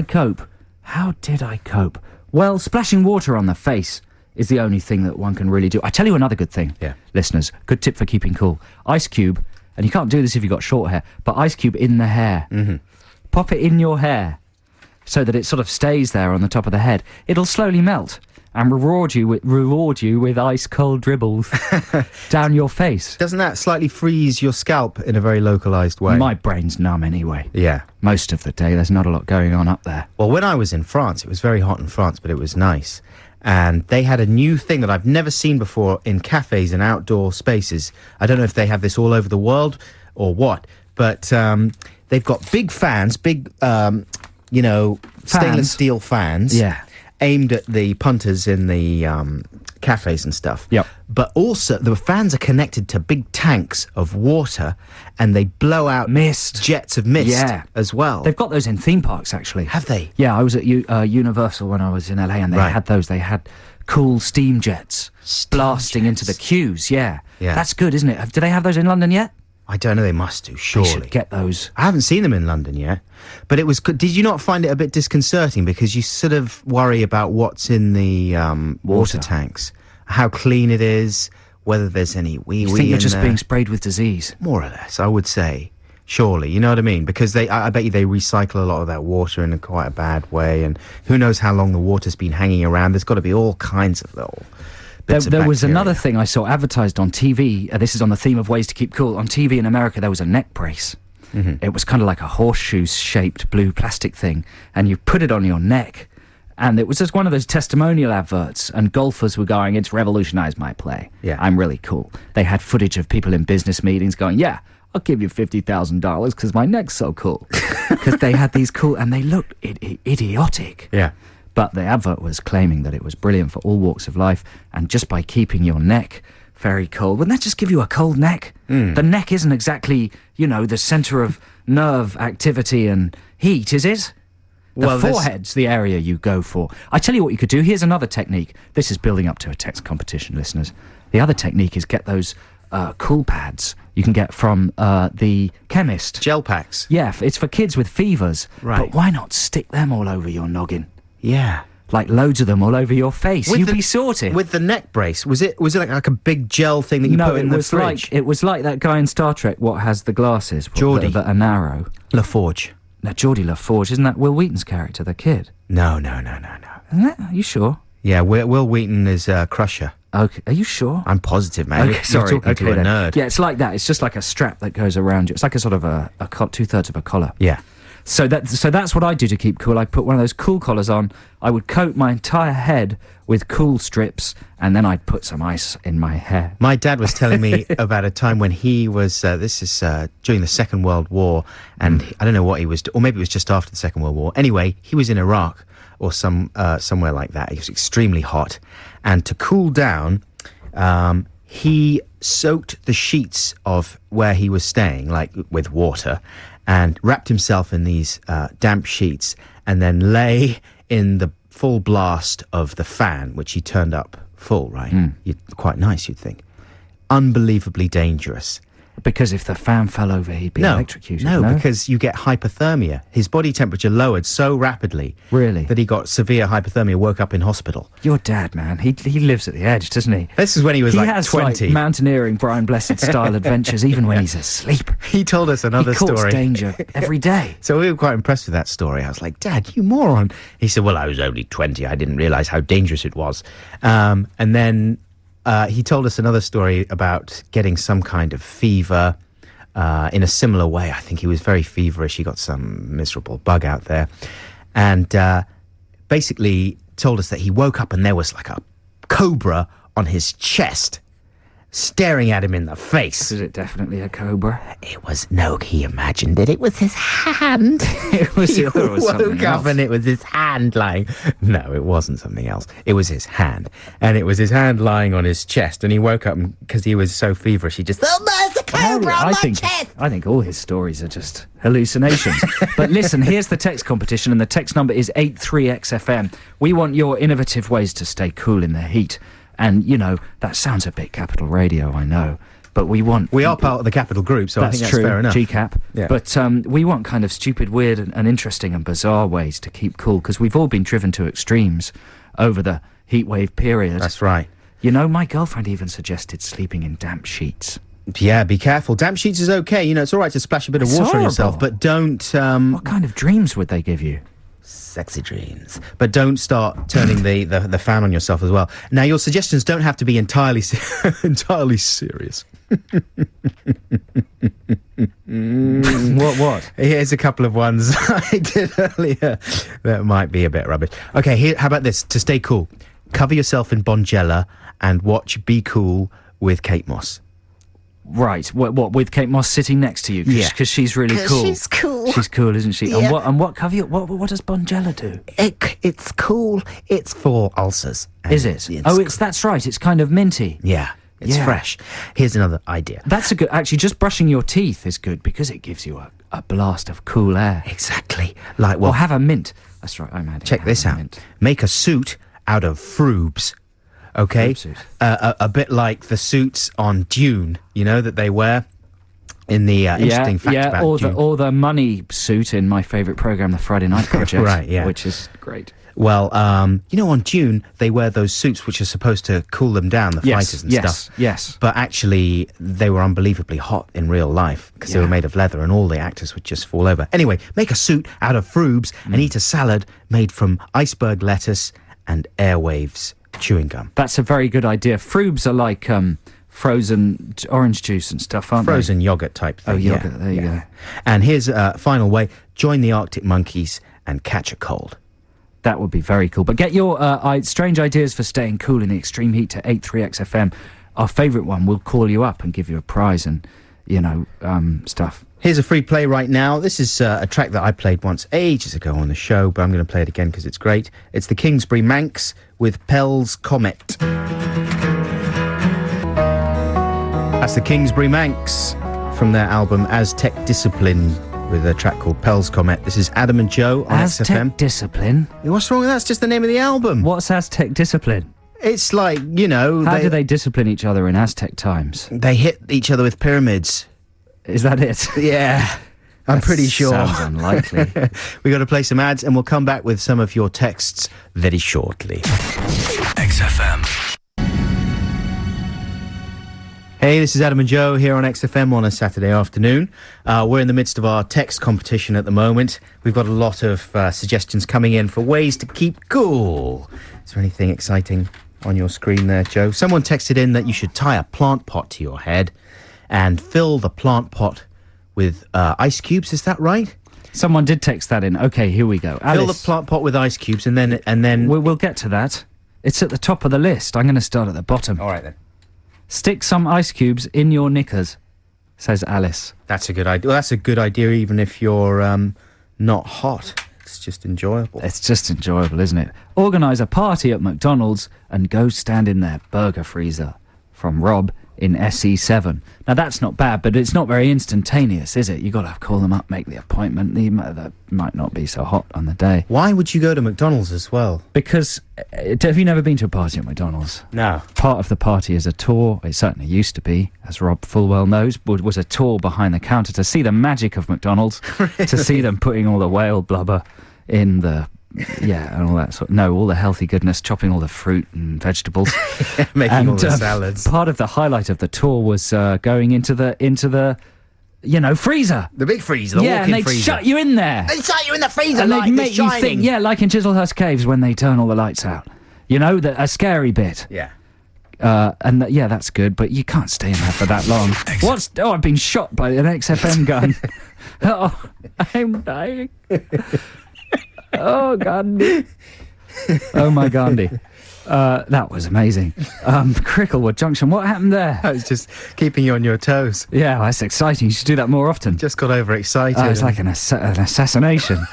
I cope? Well, splashing water on the face is the only thing that one can really do. I tell you another good thing, listeners. Good tip for keeping cool. Ice cube, and you can't do this if you've got short hair, but ice cube in the hair. Mm-hmm. Pop it in your hair so that it sort of stays there on the top of the head. It'll slowly melt and reward you with ice-cold dribbles down your face. Doesn't that slightly freeze your scalp in a very localised way? My brain's numb anyway. Yeah. Most of the day, there's not a lot going on up there. Well, when I was in France, it was very hot in France, but it was nice. And they had a new thing that I've never seen before in cafes and outdoor spaces. I don't know if they have this all over the world or what, but they've got big fans, stainless steel fans. Yeah. Aimed at the punters in the cafes and stuff. Yep. But also, the fans are connected to big tanks of water, and they blow out jets of mist as well. They've got those in theme parks, actually. Have they? Yeah, I was at Universal when I was in LA, and they had those. They had cool steam jets blasting into the queues, yeah. That's good, isn't it? Do they have those in London yet? I don't know, they must do, surely. They should get those. I haven't seen them in London yet, but it was good. Did you not find it a bit disconcerting? Because you sort of worry about what's in the water tanks, how clean it is, whether there's any wee-wee in there. You think they're just being sprayed with disease? More or less, I would say. Surely, you know what I mean? Because I bet you they recycle a lot of that water in quite a bad way, and who knows how long the water's been hanging around. There's got to be all kinds of little... There was another thing I saw advertised on TV. This is on the theme of ways to keep cool. On TV in America, there was a neck brace. Mm-hmm. It was kind of like a horseshoe-shaped blue plastic thing, and you put it on your neck, and it was just one of those testimonial adverts, and golfers were going, "It's revolutionised my play. Yeah, I'm really cool." They had footage of people in business meetings going, "Yeah, I'll give you $50,000 because my neck's so cool." Because they had these cool, and they looked idiotic. Yeah. But the advert was claiming that it was brilliant for all walks of life, and just by keeping your neck very cold, wouldn't that just give you a cold neck? The neck isn't exactly, the centre of nerve activity and heat, is it? The forehead's the area you go for. I tell you what you could do. Here's another technique. This is building up to a text competition, listeners. The other technique is get those cool pads you can get from the chemist. Gel packs. Yeah, it's for kids with fevers. Right. But why not stick them all over your noggin? Yeah. Like loads of them all over your face. You'd be sorted. With the neck brace, was it like a big gel thing that you put in the fridge? It was like that guy in Star Trek, what has the glasses? Geordie. That are narrow. LaForge. Now, Geordie LaForge, isn't that Will Wheaton's character, the kid? No. Isn't that? Are you sure? Yeah, Will Wheaton is Crusher. Okay, are you sure? I'm positive, man. Okay, sorry. You're talking to a nerd. Yeah, it's like that. It's just like a strap that goes around you. It's like a sort of a 2/3 of a collar. Yeah. So that's what I do to keep cool. I put one of those cool collars on. I would coat my entire head with cool strips, and then I'd put some ice in my hair. My dad was telling me about a time when he was, this is during the Second World War, and I don't know what he was, or maybe it was just after the Second World War. Anyway, he was in Iraq or somewhere like that. It was extremely hot. And to cool down, he soaked the sheets of where he was staying, like with water, and wrapped himself in these damp sheets and then lay in the full blast of the fan, which he turned up full, right? Quite nice, you'd think. Unbelievably dangerous. Because if the fan fell over, he'd be electrocuted. No, because you get hypothermia. His body temperature lowered so rapidly that he got severe hypothermia, woke up in hospital. Your dad, man, he lives at the edge, doesn't he? This is when he was like 20. He has mountaineering, Brian Blessed style adventures, even when he's asleep. He told us another story. He story. courts danger every day. So we were quite impressed with that story. I was like, Dad, you moron. He said, well, I was only 20. I didn't realise how dangerous it was. And then he told us another story about getting some kind of fever in a similar way. I think he was very feverish. He got some miserable bug out there. And basically told us that he woke up and there was like a cobra on his chest staring at him in the face. Is it definitely a cobra? It was, no, he imagined it. It was his hand. It was, he woke up and it was his hand lying. No, it wasn't something else. It was his hand. And it was his hand lying on his chest. And he woke up because he was so feverish, he just, oh, there's a cobra on my chest. I think all his stories are just hallucinations. But listen, here's the text competition, and the text number is 83XFM. We want your innovative ways to stay cool in the heat. And, you know, that sounds a bit Capital Radio, I know. But we are part of the Capital Group, so I think that's fair enough. GCAP. Yeah. But we want kind of stupid, weird and interesting and bizarre ways to keep cool, because we've all been driven to extremes over the heatwave period. That's right. You know, my girlfriend even suggested sleeping in damp sheets. Yeah, be careful. Damp sheets is okay. You know, it's all right to splash a bit of water on yourself, but don't... What kind of dreams would they give you? Sexy dreams. But don't start turning the fan on yourself as well. Now, your suggestions don't have to be entirely serious. What? Here's a couple of ones I did earlier that might be a bit rubbish. Okay, how about this? To stay cool, cover yourself in Bonjela and watch Be Cool with Kate Moss. Right, what with Kate Moss sitting next to you? Yeah, because she's really cool. She's cool. She's cool, isn't she? Yeah. And what cover you? What does Bonjela do? It's cool. It's for ulcers. Is it? That's right. It's kind of minty. Yeah, it's fresh. Here's another idea. That's a good. Actually, just brushing your teeth is good because it gives you a blast of cool air. Exactly. Like Or have a mint. That's right. I'm adding. Check this out. Mint. Make a suit out of frubes. Okay, a bit like the suits on Dune, you know, that they wear in the interesting fact about Dune. Or the money suit in my favourite programme, The Friday Night Project, right? Yeah, which is great. Well, you know, on Dune they wear those suits which are supposed to cool them down, the fighters and stuff. Yes. But actually, they were unbelievably hot in real life because they were made of leather, and all the actors would just fall over. Anyway, make a suit out of frubes and eat a salad made from iceberg lettuce and airwaves chewing gum. That's a very good idea. Frubes are like frozen orange juice and stuff, aren't frozen yogurt type thing. Oh, yogurt, there you go. And here's a final way. Join the Arctic Monkeys and catch a cold. That would be very cool. But get your strange ideas for staying cool in the extreme heat to 83XFM. Our favourite one will call you up and give you a prize and, you know, stuff. Here's a free play right now. This is a track that I played once ages ago on the show, but I'm going to play it again because it's great. It's the Kingsbury Manx with Pell's Comet. That's the Kingsbury Manx from their album Aztec Discipline with a track called Pell's Comet. This is Adam and Joe on XFM. Aztec Discipline? What's wrong with that? It's just the name of the album. What's Aztec Discipline? It's like, you know... How do they discipline each other in Aztec times? They hit each other with pyramids. Is that it? Yeah, I'm pretty sure. Sounds unlikely. We got to play some ads and we'll come back with some of your texts very shortly. XFM. Hey, this is Adam and Joe here on XFM on a Saturday afternoon. We're in the midst of our text competition at the moment. We've got a lot of suggestions coming in for ways to keep cool. Is there anything exciting on your screen there, Joe? Someone texted in that you should tie a plant pot to your head and fill the plant pot with ice cubes. Is that right? Someone did text that in. Okay, here we go. Alice, fill the plant pot with ice cubes and then... We'll get to that. It's at the top of the list. I'm going to start at the bottom. All right, then. Stick some ice cubes in your knickers, says Alice. That's a good idea. Well, that's a good idea even if you're not hot. It's just enjoyable. It's just enjoyable, isn't it? Organise a party at McDonald's and go stand in their burger freezer. From Rob in SE7. Now, that's not bad, but it's not very instantaneous, is it? You've got to call them up, make the appointment. That might not be so hot on the day. Why would you go to McDonald's as well? Because, have you never been to a party at McDonald's? No. Part of the party is a tour, it certainly used to be, as Rob full well knows, was a tour behind the counter to see the magic of McDonald's, Really? to see them putting all the whale blubber in the... Yeah, and all that sort. No, all the healthy goodness, chopping all the fruit and vegetables, Making all the salads. Part of the highlight of the tour was going into the freezer. The big freezer, the yeah, walk-in and they'd freezer. shut you in there. They shut you in the freezer And like they'd The make you Shining. think, yeah, like in Chislehurst Caves when they turn all the lights out. You know, a scary bit. Yeah. Yeah, that's good, but you can't stay in there for that long. I've been shot by an XFM gun. Oh, I'm dying. Oh, Gandhi. Oh, my Gandhi. That was amazing. Cricklewood Junction, what happened there? I was just keeping you on your toes. Yeah, that's exciting. You should do that more often. Just got overexcited. It's like an assassination.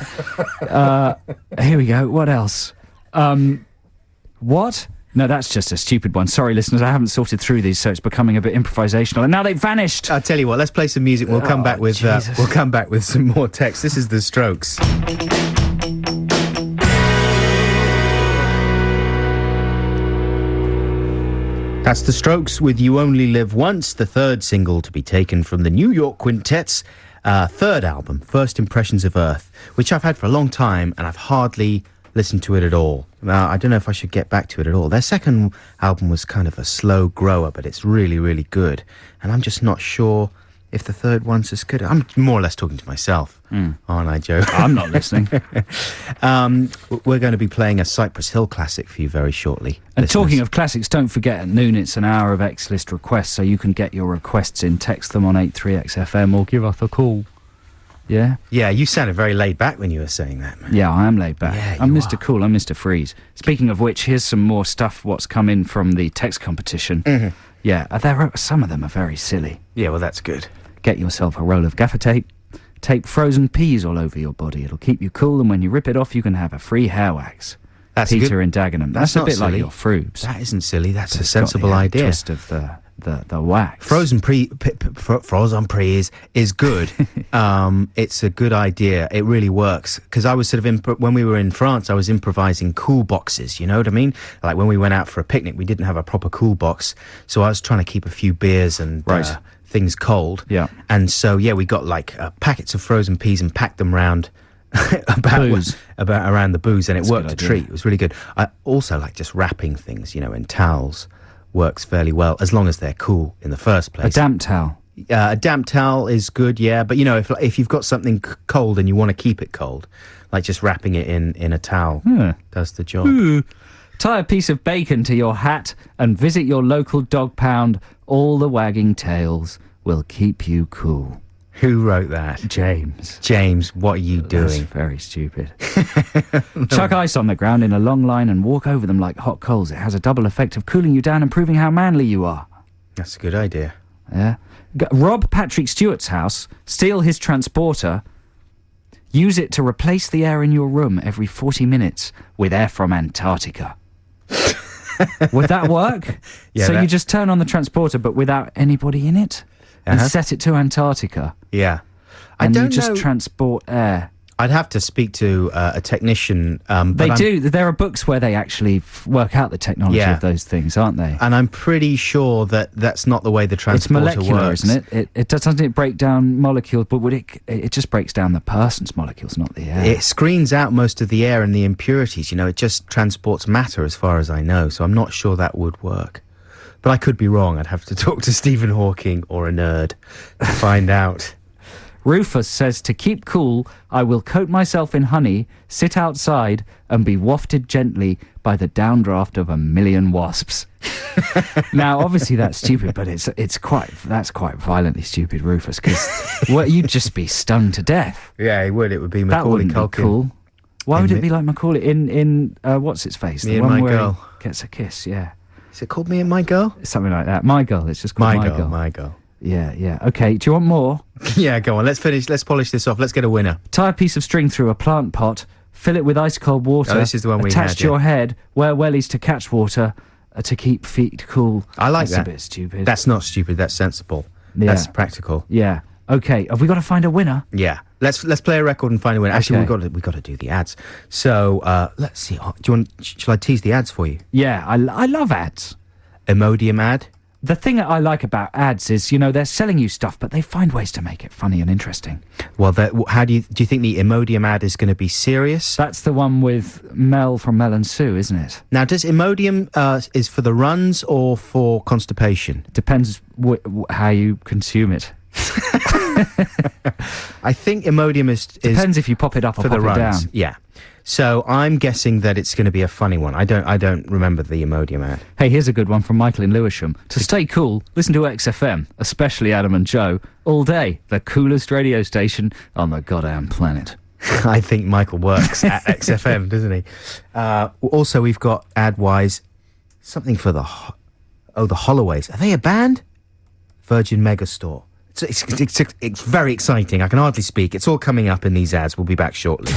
Here we go. What else? What? No, that's just a stupid one. Sorry, listeners, I haven't sorted through these, so it's becoming a bit improvisational. And now they've vanished. I'll tell you what. Let's play some music. We'll come back with some more text. This is The Strokes. That's The Strokes with You Only Live Once, the third single to be taken from the New York Quintet's third album, First Impressions of Earth, which I've had for a long time and I've hardly listened to it at all. I don't know if I should get back to it at all. Their second album was kind of a slow grower, but it's really, really good. And I'm just not sure if the third one's as good. I'm more or less talking to myself, aren't I, Joe? I'm not listening. We're going to be playing a Cypress Hill classic for you very shortly. And listeners. talking of classics, don't forget at noon it's an hour of X-List requests, so you can get your requests in, text them on 83XFM or give us a call. Yeah? Yeah, you sounded very laid back when you were saying that, man. Yeah, I am laid back. Yeah, I'm you Mr. are. Cool, I'm Mr. Freeze. Speaking of which, here's some more stuff, what's come in from the text competition. Mm-hmm. Yeah, some of them are very silly. Yeah, well, that's good. Get yourself a roll of gaffer tape. Tape frozen peas all over your body. It'll keep you cool, and when you rip it off, you can have a free hair wax. That's Peter good. in Dagenham. That's a not bit like silly. your Froobs. That isn't silly. That's a It's got sensible the idea. twist of the wax. Frozen peas is good. It's a good idea. It really works. Because I was sort of when we were in France, I was improvising cool boxes. You know what I mean? Like when we went out for a picnic, we didn't have a proper cool box, so I was trying to keep a few beers and things cold. Yeah. And so we got like packets of frozen peas and packed them round. around the booze, and it That's a worked good a idea. treat. It was really good. I also like just wrapping things, in towels. Works fairly well as long as they're cool in the first place. A damp towel. A damp towel is good, yeah. But if you've got something cold and you want to keep it cold, like just wrapping it in a towel does the job. Tie a piece of bacon to your hat and visit your local dog pound. All the wagging tails will keep you cool. Who wrote that? James, what are you doing? That's very stupid. Chuck ice on the ground in a long line and walk over them like hot coals. It has a double effect of cooling you down and proving how manly you are. That's a good idea. Yeah. Rob Patrick Stewart's house, steal his transporter, use it to replace the air in your room every 40 minutes with air from Antarctica. Would that work? Yeah, so you just turn on the transporter but without anybody in it? And set it to Antarctica. Yeah. And I don't you just know. transport air. I'd have to speak to a technician. They do. There are books where they actually work out the technology of those things, aren't they? And I'm pretty sure that that's not the way the transporter It's molecular, works. isn't it? It doesn't it break down molecules, but it just breaks down the person's molecules, not the air. It screens out most of the air and the impurities. It just transports matter as far as I know. So I'm not sure that would work. But I could be wrong. I'd have to talk to Stephen Hawking or a nerd to find out. Rufus says, to keep cool, I will coat myself in honey, sit outside, and be wafted gently by the downdraft of a million wasps. Now, obviously that's stupid, but that's quite violently stupid, Rufus, because you'd just be stung to death. Yeah, it would. It would be That Macaulay wouldn't Culkin. be cool. Why would it be like Macaulay in what's its face? Me The and one My where Girl. he gets a kiss, yeah. Is it called Me and My Girl? Something like that. My Girl. It's just called My Girl. My Girl. Yeah. Okay, do you want more? Yeah, go on. Let's polish this off. Let's get a winner. Tie a piece of string through a plant pot, fill it with ice cold water. Oh, this is the one we attach had, to your head, wear wellies to catch water, to keep feet cool. I like That's that. a bit stupid. That's not stupid. That's sensible. That's practical. Yeah. Okay. Have we got to find a winner? Yeah. Let's play a record and find a winner. Actually, we got to do the ads. So let's see. Shall I tease the ads for you? Yeah. I love ads. Imodium ad. The thing that I like about ads is, they're selling you stuff, but they find ways to make it funny and interesting. Well, how do you think the Imodium ad is going to be serious? That's the one with Mel from Mel and Sue, isn't it? Now, does Imodium is for the runs or for constipation? Depends how you consume it. I think Imodium is depends if you pop it up or for pop the it runs. down. Yeah. So I'm guessing that it's going to be a funny one. I don't remember the Imodium ad. Hey, here's a good one from Michael in Lewisham. To stay cool, listen to XFM, especially Adam and Joe, all day. The coolest radio station on the goddamn planet. I think Michael works at XFM, doesn't he? Also, we've got ad-wise something for the Holloways. Are they a band? Virgin Megastore. It's very exciting. I can hardly speak. It's all coming up in these ads. We'll be back shortly.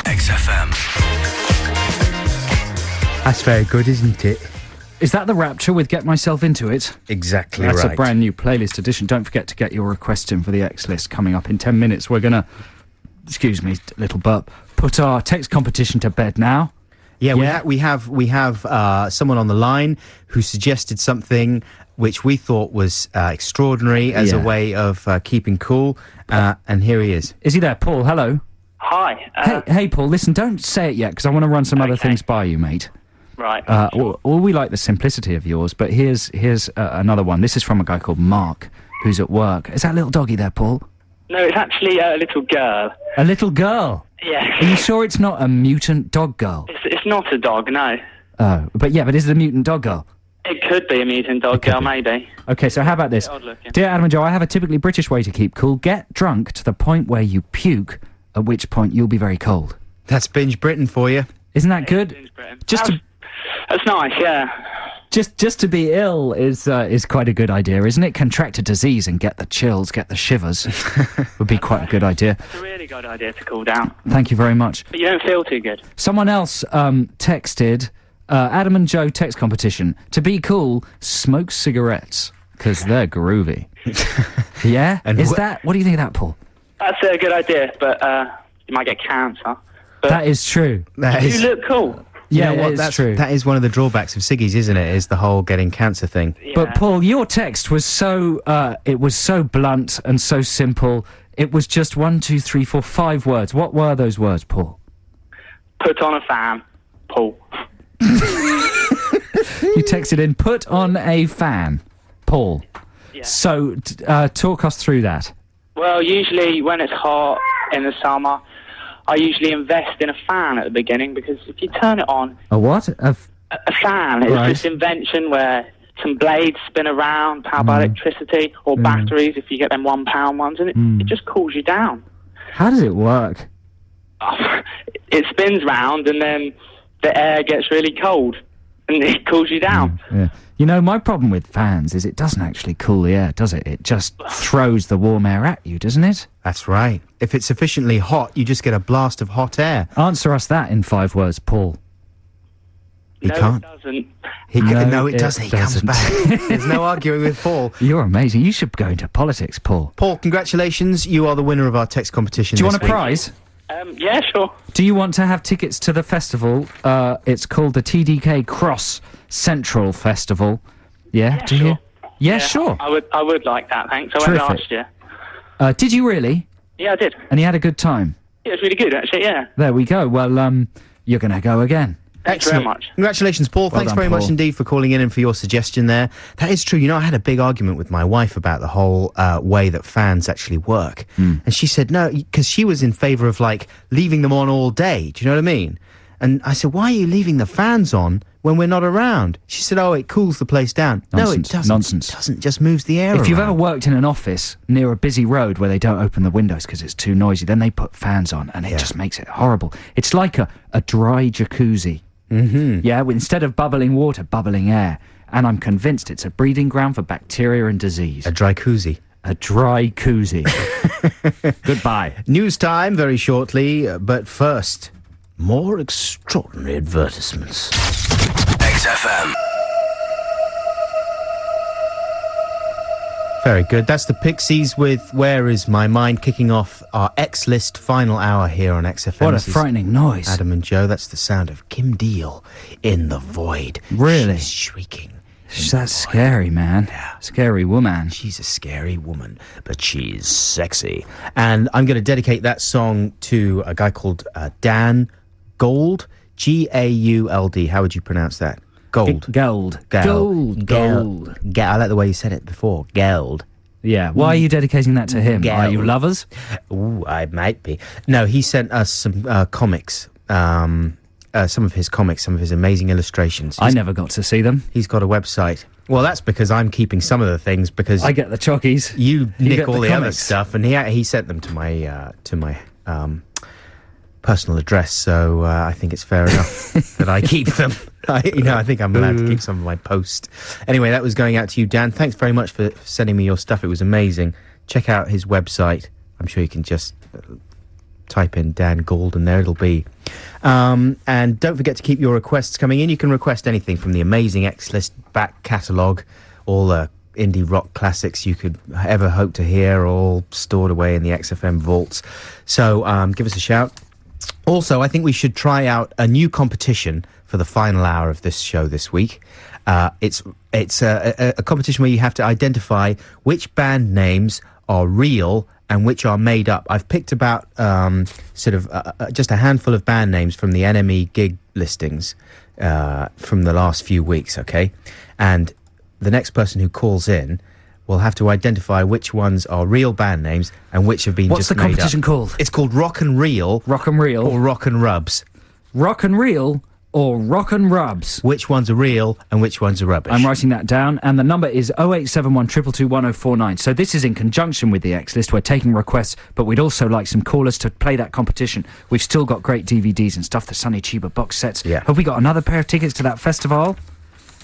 XFM. That's very good, isn't it? Is that the Rapture with Get Myself Into It? Exactly That's right. a brand new playlist edition. Don't forget to get your request in for the X list coming up in 10 minutes. We're going to, excuse me, little burp, put our text competition to bed now. Yeah. We have someone on the line who suggested something which we thought was extraordinary as a way of keeping cool. And here he is. Is he there? Paul, hello. Hi. Hey, Paul, listen, don't say it yet, because I want to run some other things by you, mate. Right. Well, we like the simplicity of yours, but here's another one. This is from a guy called Mark, who's at work. Is that little doggy there, Paul? No, it's actually a little girl. A little girl? Yeah. Are you sure it's not a mutant dog girl? It's not a dog, no. Oh, but is it a mutant dog girl? It could be a mutant dog girl, maybe. Okay, so how about this? Dear Adam and Joe, I have a typically British way to keep cool. Get drunk to the point where you puke, at which point you'll be very cold. That's Binge Britain for you. Isn't that good? That's nice, yeah. Just to be ill is quite a good idea, isn't it? Contract a disease and get the chills, get the shivers. Would be quite a good idea. It's a really good idea to cool down. Thank you very much. But you don't feel too good. Someone else texted, Adam and Joe text competition. To be cool, smoke cigarettes, because they're groovy. Yeah? And what do you think of that, Paul? That's a good idea, but you might get cancer. But That is true. you look cool. Yeah, you know what? it's true. That is one of the drawbacks of ciggies, isn't it? Is the whole getting cancer thing. Yeah. But Paul, your text was so blunt and so simple. It was just 1, 2, 3, 4, 5 words. What were those words, Paul? Put on a fan, Paul. You texted in, put on a fan, Paul. Yeah. So, talk us through that. Well, usually when it's hot in the summer, I usually invest in a fan at the beginning, because if you turn it on... A what? A fan is Right. this invention where some blades spin around, powered by electricity, or batteries if you get them £1 ones, and it just cools you down. How does it work? It spins round, and then the air gets really cold, and it cools you down. Yeah. You know, my problem with fans is it doesn't actually cool the air, does it? It just throws the warm air at you, doesn't it? That's right. If it's sufficiently hot, you just get a blast of hot air. Answer us that in 5 words, Paul. He No, can't. it doesn't. No, it doesn't. He comes back. There's no arguing with Paul. You're amazing. You should go into politics, Paul. Paul, congratulations. You are the winner of our text competition. Do you this want a week. prize? Yeah, sure. Do you want to have tickets to the festival? It's called the TDK Cross Central Festival. Yeah, do you? sure. Yeah, sure. I would like that, thanks. I went Terrific. last year. Did you really? Yeah, I did. And you had a good time? Yeah, it was really good, actually, yeah. There we go. Well, you're going to go again. Thanks very much. Congratulations, Paul. Thanks done, very much Paul. indeed for calling in and for your suggestion there. That is true. You know, I had a big argument with my wife about the whole way that fans actually work. And she said no, because she was in favour of, like, leaving them on all day. Do you know what I mean? And I said, why are you leaving the fans on when we're not around? She said, oh, it cools the place down. No, it Nonsense. doesn't. Nonsense. It doesn't. Just moves the air If you've around. ever worked in an office near a busy road where they don't open the windows because it's too noisy, then they put fans on and it just makes it horrible. It's like a dry jacuzzi. Mm-hmm. Yeah, instead of bubbling water, bubbling air. And I'm convinced it's a breeding ground for bacteria and disease. A dry koozie. A dry koozie. Goodbye. News time very shortly, but first, more extraordinary advertisements. XFM. Very good. That's the Pixies with Where Is My Mind, kicking off our X-List final hour here on XFM. What a frightening noise. Adam and Joe, that's the sound of Kim Deal in the void. Really? She's shrieking. That's scary, man. Yeah. Scary woman. She's a scary woman, but she's sexy. And I'm going to dedicate that song to a guy called Dan Gold, G-A-U-L-D. How would you pronounce that? Gold. Gold. I like the way you said it before. Gold. Yeah. Why are you dedicating that to him? Are you lovers? Ooh, I might be. No, he sent us some comics. Some of his comics, some of his amazing illustrations. I never got to see them. He's got a website. Well, that's because I'm keeping some of the things because I get the chockies. You nick all the other comics. stuff, and he sent them to my personal address. So I think it's fair enough that I keep them. I think I'm allowed to keep some of my post. Anyway, that was going out to you, Dan. Thanks very much for sending me your stuff. It was amazing. Check out his website. I'm sure you can just type in Dan Gould and there it'll be. And don't forget to keep your requests coming in. You can request anything from the amazing X-List back catalogue, all the indie rock classics you could ever hope to hear, all stored away in the XFM vaults. So give us a shout. Also, I think we should try out a new competition for the final hour of this show this week. It's a competition where you have to identify which band names are real and which are made up. I've picked about just a handful of band names from the NME gig listings from the last few weeks, okay? And the next person who calls in will have to identify which ones are real band names and which have been What's just the made competition up. called? It's called Rock and Reel. Rock and Reel. Or Rock and Rubs. Rock and Reel or Rock and Rubs. Which ones are real and which ones are rubbish? I'm writing that down, and the number is 0871 222 1049. So this is in conjunction with the X-List. We're taking requests, but we'd also like some callers to play that competition. We've still got great DVDs and stuff, the Sonny Chiba box sets. Yeah. Have we got another pair of tickets to that festival?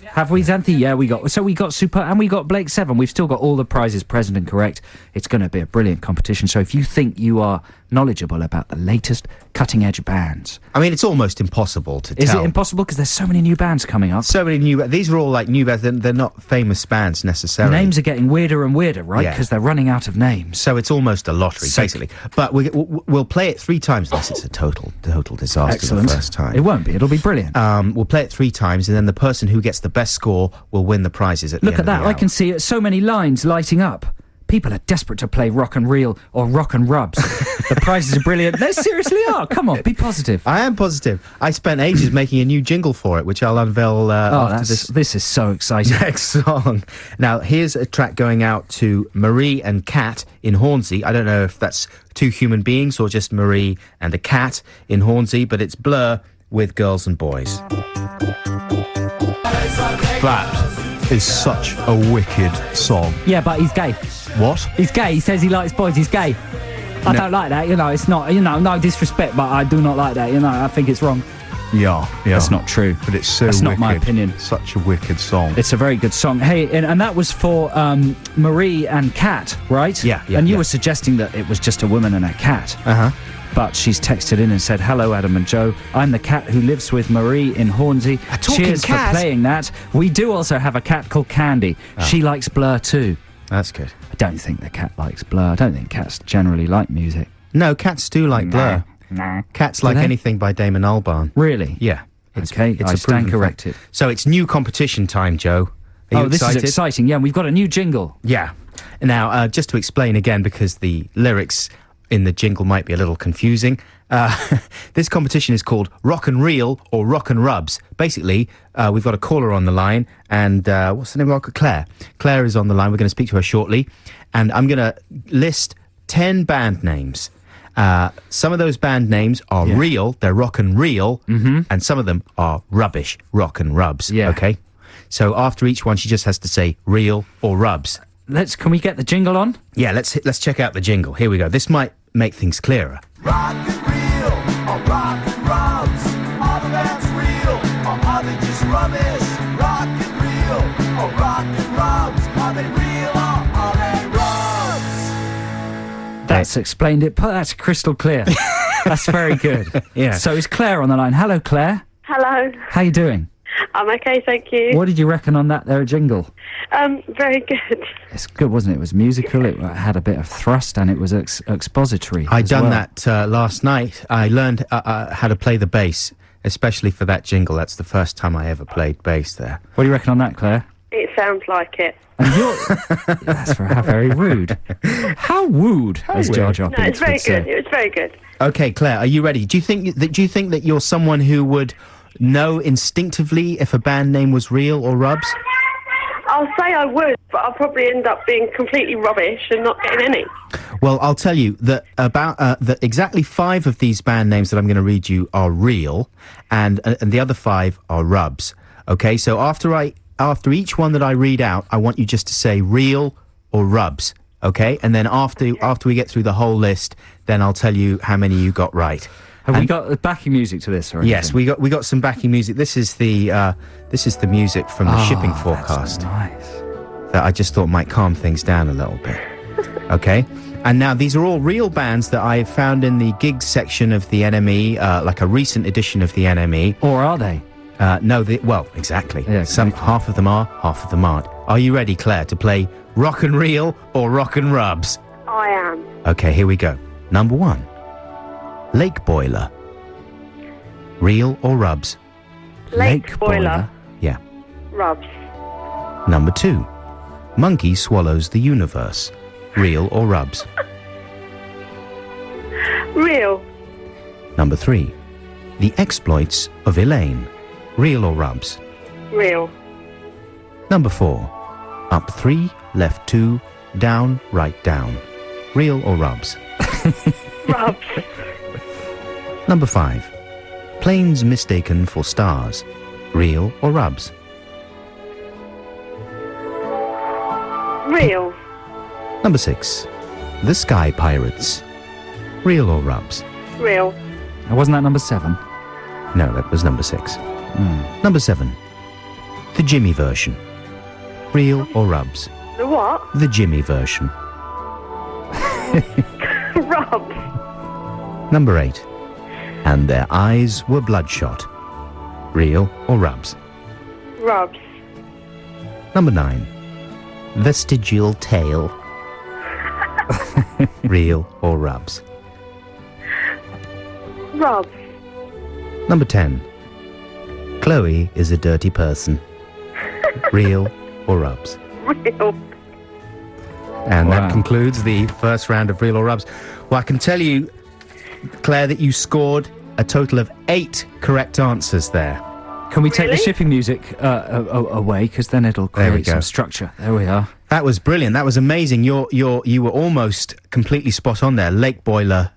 Have we, Xanthi? Yeah, we got Super and we got Blake 7. We've still got all the prizes present and correct. It's going to be a brilliant competition. So if you think you are knowledgeable about the latest cutting-edge bands... I mean, it's almost impossible to tell. Is it impossible? Because there's so many new bands coming up. So many new... These are all like new bands. They're not famous bands necessarily. Names are getting weirder and weirder, right? Yeah. Because they're running out of names. So it's almost a lottery, basically. But we'll play it 3 times unless it's a total disaster. Excellent. The first time. It won't be. It'll be brilliant. We'll play it 3 times, and then the person who gets the best score will win the prizes at the Look end at that. of the I hour. can see so many lines lighting up. People are desperate to play Rock and Reel or Rock and Rubs. The prizes are brilliant. They seriously are. Come on, be positive. I am positive. I spent ages making a new jingle for it, which I'll unveil after this is so exciting. next song. Now, here's a track going out to Marie and Kat in Hornsey. I don't know if that's 2 human beings or just Marie and a cat in Hornsey, but it's Blur with Girls and Boys. That is such a wicked song. Yeah, but he's gay. What? He's gay. He says he likes boys. He's gay. I don't like that. It's not, no disrespect, but I do not like that. I think it's wrong. Yeah. That's not true. But it's so That's wicked. not my opinion. Such a wicked song. It's a very good song. Hey, and that was for Marie and Kat, right? Yeah. And you were suggesting that it was just a woman and a cat. Uh-huh. But she's texted in and said, "Hello, Adam and Joe. I'm the cat who lives with Marie in Hornsey. Cheers for playing that. We do also have a cat called Candy. She likes Blur too." That's good. I don't think the cat likes Blur. I don't think cats generally like music. No, cats do like Blur. No. Cats like anything by Damon Albarn. Really? Yeah. Okay, I stand corrected. So it's new competition time, Joe. Are you excited? This is exciting. Yeah, we've got a new jingle. Yeah. Now, just to explain again, because the lyrics in the jingle might be a little confusing, this competition is called Rock and Reel or Rock and Rubs. Basically, we've got a caller on the line, and what's the name of her? Claire. Claire is on the line. We're going to speak to her shortly, and I'm going to list 10 band names. Some of those band names are real, they're rock and reel, and some of them are rubbish, rock and rubs. Yeah. Okay? So after each one, she just has to say real or rubs. Can we get the jingle on? Yeah, let's check out the jingle. Here we go. This might make things clearer. Rock and reel, or rock and rubs. Are the bands real, or are they just rubbish? Rock and reel, or rock and rubs. Are they real, or are they rubs? That's explained it. That's crystal clear. That's very good. Yeah. So is Claire on the line? Hello, Claire. Hello. How you doing? I'm okay, thank you. What did you reckon on that there jingle? Very good. It's good, wasn't it? It was musical, it had a bit of thrust, and it was expository. I'd done that last night. I learned how to play the bass, especially for that jingle. That's the first time I ever played bass there. What do you reckon on that, Claire? It sounds like it. And that's how very rude. How wooed, as Jar Jar No, Binks it's very would say. good. It was very good. Okay, Claire, are you ready? Do you think that you're someone who would know instinctively if a band name was real or rubs? I'll say I would, but I'll probably end up being completely rubbish and not getting any. Well, I'll tell you that that exactly 5 of these band names that I'm going to read you are real, and the other 5 are rubs. Okay, so after each one that I read out, I want you just to say real or rubs. Okay, and then after we get through the whole list, then I'll tell you how many you got right. Have we got backing music to this? Or anything? Yes, we got some backing music. This is the music from the shipping forecast. That's nice. That I just thought might calm things down a little bit. Okay, and now these are all real bands that I found in the gigs section of the NME, like a recent edition of the NME. Or are they? No, well, exactly. Yeah, exactly. Half of them are, half of them aren't. Are you ready, Claire, to play Rock and Reel or Rock and Rubs? I am. Okay, here we go. Number 1. Lake Boiler. Real or rubs? Lake boiler. Yeah. Rubs. Number 2. Monkey Swallows the Universe. Real or rubs? Real. Number 3. The Exploits of Elaine. Real or rubs? Real. Number 4. Up 3, left 2, down, right down. Real or rubs? Rubs. Number 5. Planes Mistaken for Stars. Real or rubs? Real. Number 6. The Sky Pirates. Real or rubs? Real. Wasn't that number 7? No, that was number 6. Number 7. The Jimmy version. Real or rubs? The what? The Jimmy version. Rubs. Number 8. And Their Eyes Were Bloodshot. Real or rubs? Rubs. Number 9. Vestigial Tale. Real or rubs? Rubs. Number 10. Chloe is a dirty person. Real or rubs? Real. And Wow. that concludes the first round of Real or Rubs. Well, I can tell you, Claire, that you scored a total of 8 correct answers there. Can we take the Really? shipping music away? Because then it'll There we create go. some structure. There we are. That was brilliant. That was amazing. You were almost completely spot on there. Lake Boiler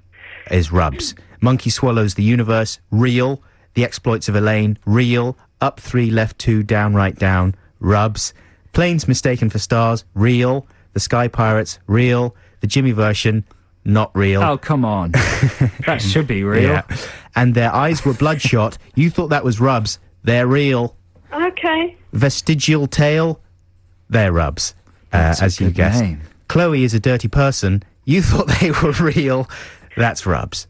is rubs. Monkey Swallows the Universe, real. The Exploits of Elaine, real. Up 3, left 2, down, right, down, rubs. Planes Mistaken for Stars, real. The Sky Pirates, real. The Jimmy version, not real. Oh, come on. That should be real. Yeah. And Their Eyes Were Bloodshot. You thought that was rubs. They're real. Okay. Vestigial Tale, they're rubs. That's a as you good guessed. name. Chloe is a dirty person. You thought they were real. That's rubs.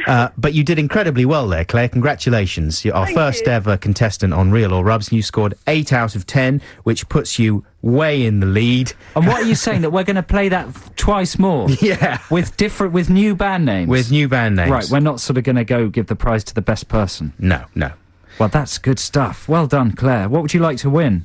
But you did incredibly well there, Claire. Congratulations. You're our Thank first you. ever contestant on Real or Rubs, and you scored 8 out of 10, which puts you way in the lead. And what are you saying? That we're going to play that twice more? Yeah. With new band names? With new band names. Right, we're not sort of going to go give the prize to the best person. No. Well, that's good stuff. Well done, Claire. What would you like to win?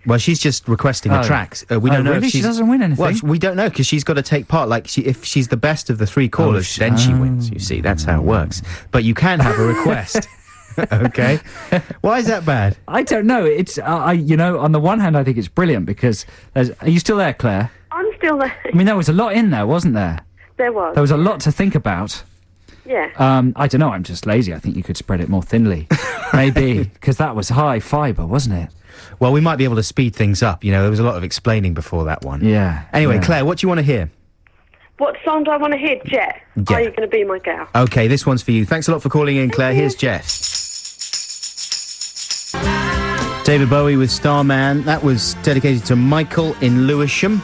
Well, she's just requesting the tracks. We don't know really? if She she's... doesn't win anything? Well, we don't know, because she's got to take part. Like, if she's the best of the 3 callers, then she wins, you see. That's how it works. But you can have a request. Okay? Why is that bad? I don't know. It's, on the one hand, I think it's brilliant because are you still there, Claire? I'm still there. I mean, there was a lot in there, wasn't there? There was. There was a lot to think about. Yeah. I don't know. I'm just lazy. I think you could spread it more thinly. Maybe. Because that was high fibre, wasn't it? Well, we might be able to speed things up. There was a lot of explaining before that one. Yeah. Anyway, yeah. Claire, what do you want to hear? What song do I want to hear? Jet. Yeah. Are you going to be my gal? Okay, this one's for you. Thanks a lot for calling in, Claire. Here's Jess. David Bowie with Starman. That was dedicated to Michael in Lewisham.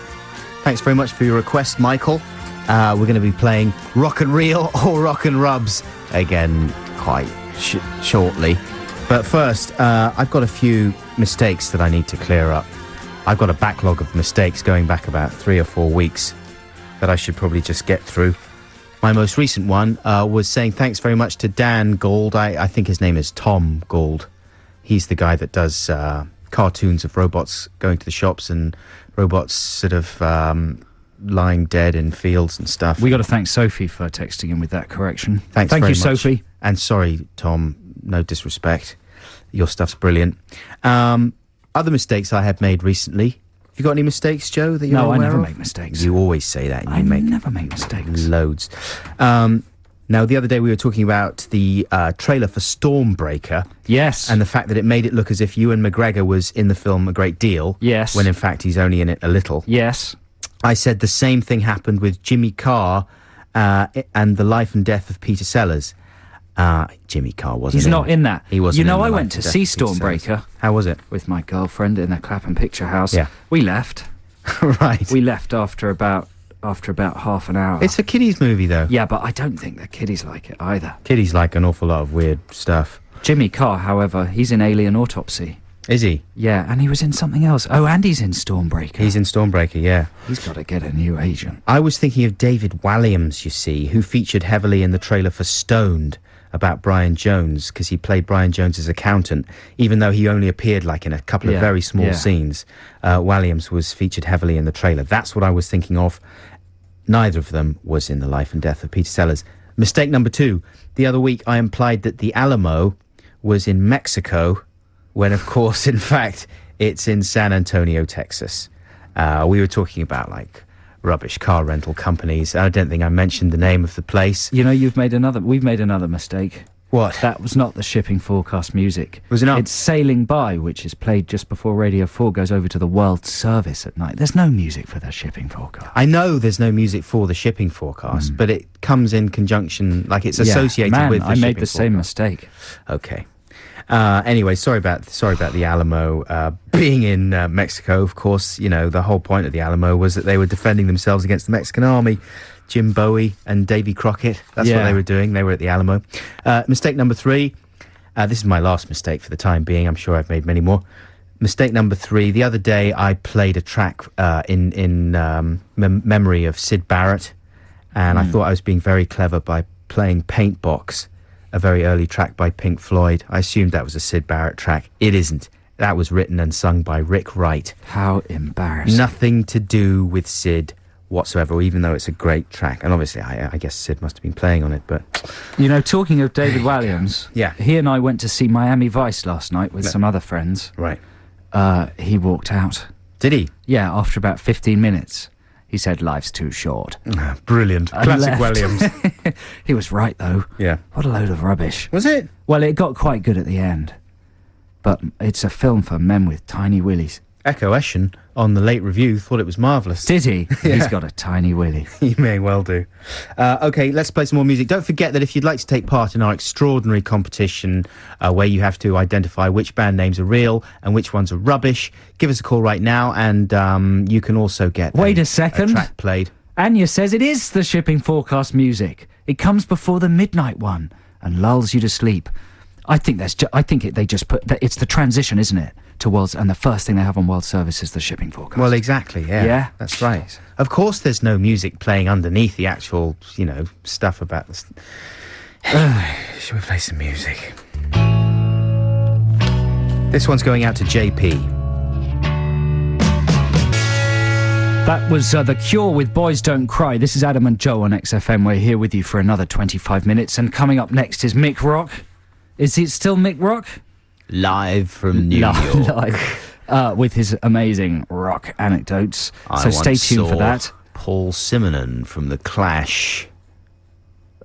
Thanks very much for your request, Michael. We're going to be playing Rock and Reel or Rock and Rubs again quite shortly. But first, I've got a few mistakes that I need to clear up. I've got a backlog of mistakes going back about 3 or 4 weeks that I should probably just get through. My most recent one was saying thanks very much to Dan Gould. I think his name is Tom Gould. He's the guy that does cartoons of robots going to the shops and robots sort of lying dead in fields and stuff. We got to thank Sophie for texting in with that correction. Thank you, much. Sophie. And sorry, Tom, no disrespect. Your stuff's brilliant. Other mistakes I have made recently. Have you got any mistakes, Joe, that you're aware of? No, I never make mistakes. You always say that. I never make mistakes. Loads. Now, the other day we were talking about the trailer for Stormbreaker. Yes. And the fact that it made it look as if Ewan McGregor was in the film a great deal. Yes. When in fact he's only in it a little. Yes. I said the same thing happened with Jimmy Carr and the life and death of Peter Sellers. Jimmy Carr wasn't. He's not in that. He wasn't. You know, in I went to see Stormbreaker. How was it? With my girlfriend in the Clapham Picture House. Yeah. We left. Right. We left after about half an hour. It's a kiddies movie, though. Yeah, but I don't think the kiddies like it either. Kiddies like an awful lot of weird stuff. Jimmy Carr, however, he's in Alien Autopsy. Is he? Yeah, and he was in something else. Oh, and he's in Stormbreaker. He's in Stormbreaker, yeah. He's got to get a new agent. I was thinking of David Walliams, you see, who featured heavily in the trailer for Stoned about Brian Jones, because he played Brian Jones's accountant, even though he only appeared like in a couple of very small scenes. Walliams was featured heavily in the trailer. That's what I was thinking of. Neither of them was in the life and death of Peter Sellers. Mistake number 2. The other week I implied that the Alamo was in Mexico, when of course, in fact, it's in San Antonio, Texas. We were talking about like rubbish car rental companies. I don't think I mentioned the name of the place. You know, we've made another mistake. What? That was not the shipping forecast music. Was it not? It's Sailing By, which is played just before Radio 4 goes over to the World Service at night. There's no music for the shipping forecast. I know there's no music for the shipping forecast, but it comes in conjunction, like it's associated with the shipping forecast. I made the same mistake. Okay. Anyway, sorry about the Alamo being in Mexico. Of course, you know, the whole point of the Alamo was that they were defending themselves against the Mexican army. Jim Bowie and Davy Crockett, that's what they were doing. They were at the Alamo. Mistake number 3. This is my last mistake for the time being. I'm sure I've made many more. Mistake number 3. The other day I played a track in memory of Syd Barrett, and I thought I was being very clever by playing Paint Box, a very early track by Pink Floyd. I assumed that was a Syd Barrett track. It isn't. That was written and sung by Rick Wright. How embarrassing. Nothing to do with Syd whatsoever, even though it's a great track. And obviously, I guess Syd must have been playing on it, but... You know, talking of David Walliams, yeah, he and I went to see Miami Vice last night with some other friends. Right. He walked out. Did he? Yeah, after about 15 minutes. He said, life's too short. Brilliant. Classic Walliams. He was right, though. Yeah. What a load of rubbish. Was it? Well, it got quite good at the end. But it's a film for men with tiny willies. Echo Eschen on the Late Review thought it was marvellous. Did he? Yeah. He's got a tiny willy. He may well do. Okay, let's play some more music. Don't forget that if you'd like to take part in our extraordinary competition where you have to identify which band names are real and which ones are rubbish, give us a call right now, and you can also get Wait a second. A track played. Anya says it is the shipping forecast music. It comes before the midnight one and lulls you to sleep. I think they just put it's the transition, isn't it, to World's, and the first thing they have on World Service is the shipping forecast. Well, exactly, yeah. Yeah? That's right. Of course there's no music playing underneath the actual, you know, stuff about this. Should we play some music? This one's going out to JP. That was The Cure with Boys Don't Cry. This is Adam and Joe on XFM. We're here with you for another 25 minutes, and coming up next is Mick Rock. Is it still Mick Rock? Live from New York. Live, with his amazing rock anecdotes. So stay tuned for that. Paul Simonon from The Clash.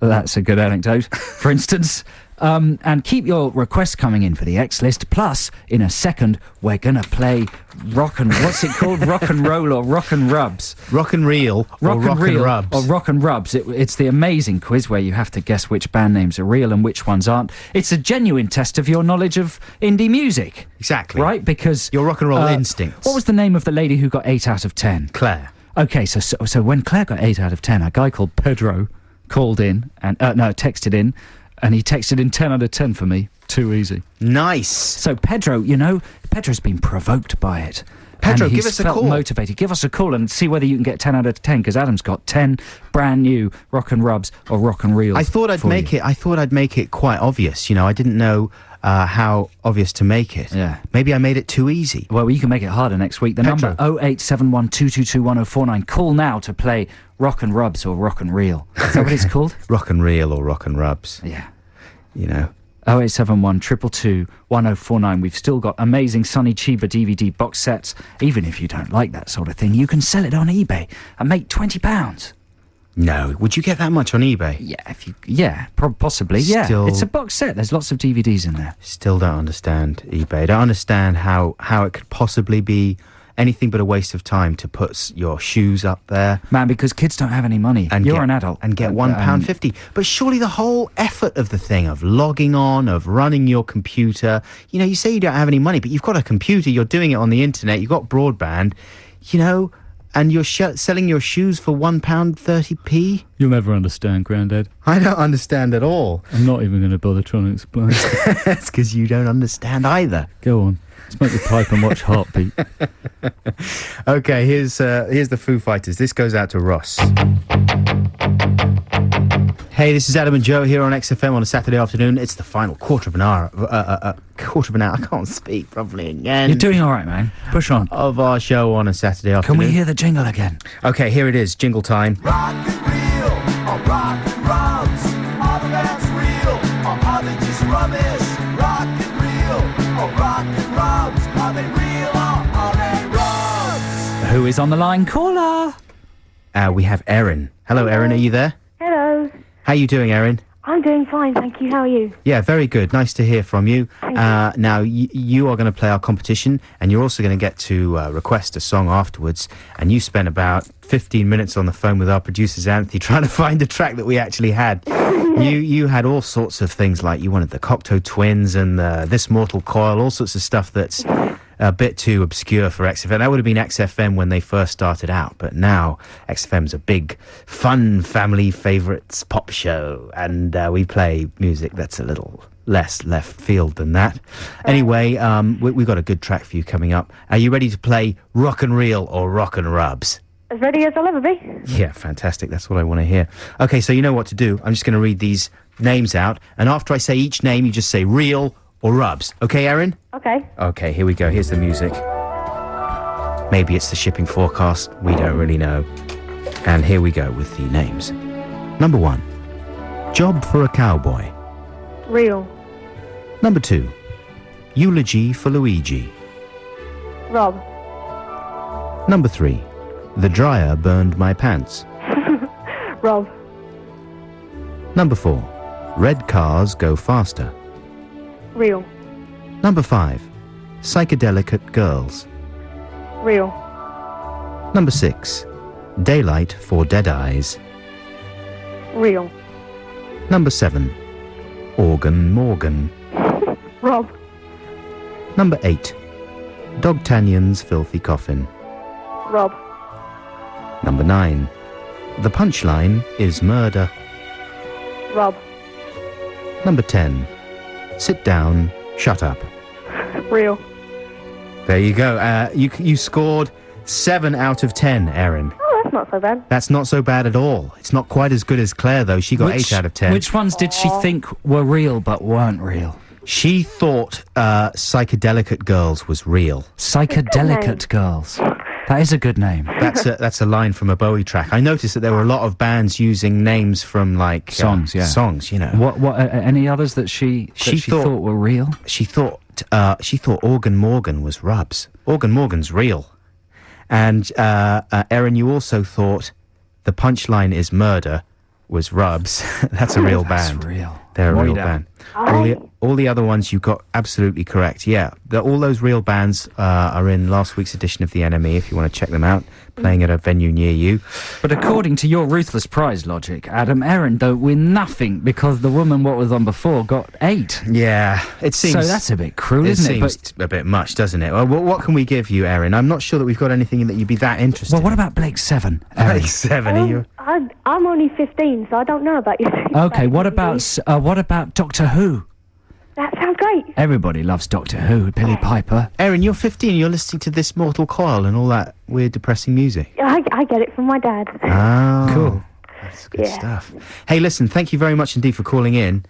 That's a good anecdote, for instance. And keep your requests coming in for the X list. Plus, in a second, we're going to play what's it called? Rock and roll or rock and rubs? Rock and reel or rock and rubs. Or rock and rubs. It's the amazing quiz where you have to guess which band names are real and which ones aren't. It's a genuine test of your knowledge of indie music. Exactly. Right? Because... your rock and roll instincts. What was the name of the lady who got 8 out of 10? Claire. Okay, so when Claire got 8 out of 10, a guy called Pedro called in and texted in, and he texted in 10 out of 10 for me. too easy. Nice. So Pedro, Pedro's been provoked by it. Pedro, and give us a felt call. Motivated. Give us a call and see whether you can get 10 out of 10, because Adam's got 10 brand new rock and rubs or rock and reels. I thought I'd make it quite obvious. I didn't know how obvious to make it. Yeah. Maybe I made it too easy. Well, you can make it harder next week. The Pedro. number 0871 222 1049. Call now to play rock and rubs or rock and reel. Is that what it's called? Rock and reel or rock and rubs. Yeah. 0871 222 1049. We've still got amazing Sonny Chiba DVD box sets. Even if you don't like that sort of thing, you can sell it on eBay and make £20. No, would you get that much on eBay? Yeah, possibly. Still, yeah, it's a box set. There's lots of DVDs in there. Still don't understand eBay. Don't understand how it could possibly be anything but a waste of time to put your shoes up there. Man, because kids don't have any money. And you're an adult. And get £1.50. But surely the whole effort of the thing, of logging on, of running your computer, you say you don't have any money, but you've got a computer, you're doing it on the internet, you've got broadband, and you're selling your shoes for £1.30p? You'll never understand, Grandad. I don't understand at all. I'm not even going to bother trying to explain. That's because you don't understand either. Go on. Smoke the pipe and watch Heartbeat. Okay, here's the Foo Fighters. This goes out to Ross. Hey, this is Adam and Joe here on XFM on a Saturday afternoon. It's the final quarter of an hour. I can't speak properly again. You're doing all right, man. Push on. Of our show on a Saturday afternoon. Can we hear the jingle again? Okay, here it is. Jingle time. Rock and reel, or rock and rubs. Are the bands real, or are they just rubbish? Rock and reel, or rock and rubs. Are they real, or are they rubs? Who is on the line? Caller. We have Erin. Hello, Erin. Are you there? Hello. How are you doing, Erin? I'm doing fine, thank you. How are you? Yeah, very good. Nice to hear from you. Thank you. Now, you are going to play our competition, and you're also going to get to request a song afterwards. And you spent about 15 minutes on the phone with our producers, Anthony, trying to find a track that we actually had. You had all sorts of things, like you wanted the Cocteau Twins and This Mortal Coil, all sorts of stuff that's a bit too obscure for XFM. That would have been XFM when they first started out, but now XFM's a big, fun, family favourites pop show, and we play music that's a little less left field than that. Anyway, we've got a good track for you coming up. Are you ready to play Rock and Reel or Rock and Rubs? As ready as I'll ever be. Yeah, fantastic. That's what I want to hear. Okay, so you know what to do. I'm just going to read these names out, and after I say each name, you just say Reel or Rubs. Okay, Erin? Okay. Okay, here we go. Here's the music. Maybe it's the shipping forecast. We don't really know. And here we go with the names. Number 1, Job for a Cowboy. Real. Number 2, Eulogy for Luigi. Rob. Number 3, The Dryer Burned My Pants. Rob. Number 4, Red Cars Go Faster. Real. Number 5, Psychedelicate Girls. Real. Number 6, Daylight for Dead Eyes. Real. Number 7, Organ Morgan. Rob. Number 8, Dogtanion's Filthy Coffin. Rob. Number 9, The Punchline is Murder. Rob. Number 10, Sit Down, Shut Up. Real. There you go. You scored 7 out of 10, Erin. Oh, that's not so bad. That's not so bad at all. It's not quite as good as Claire, though. She got 8 out of 10. Which ones did she think were real but weren't real? She thought Psychedelicate Girls was real. Psychedelicate Girls. That is a good name. That's a line from a Bowie track. I noticed that there were a lot of bands using names from songs. Songs, What any others that she thought were real? She thought Organ Morgan was Rubs. Organ Morgan's real. And Erin, you also thought The Punchline is Murder was Rubs. That's a real band. That's real. They're a real band. All the other ones you got absolutely correct. Yeah, all those real bands are in last week's edition of The NME, if you want to check them out, playing at a venue near you. But according to your ruthless prize logic, Adam, Erin don't win nothing because the woman what was on before got 8. Yeah, it seems... So that's a bit cruel, isn't it? It seems a bit much, doesn't it? Well, what can we give you, Erin? I'm not sure that we've got anything that you'd be that interested Well, what about Blake 7, Erin? Blake 7, are you... I'm only 15, so I don't know about you. Okay, what about Doctor Who? That sounds great. great. Everybody loves Doctor Who, Billy Piper. Erin, you're 15, you're listening to This Mortal Coil and all that weird, depressing music. I get it from my dad. Oh, Cool. That's good stuff. Hey, listen, thank you very much indeed for calling in.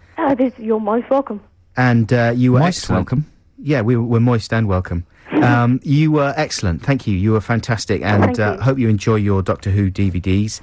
You're most welcome. And you were Moist excellent. welcome. Yeah, we're moist and welcome. You were excellent. Thank you. You were fantastic. And hope you enjoy your Doctor Who DVDs.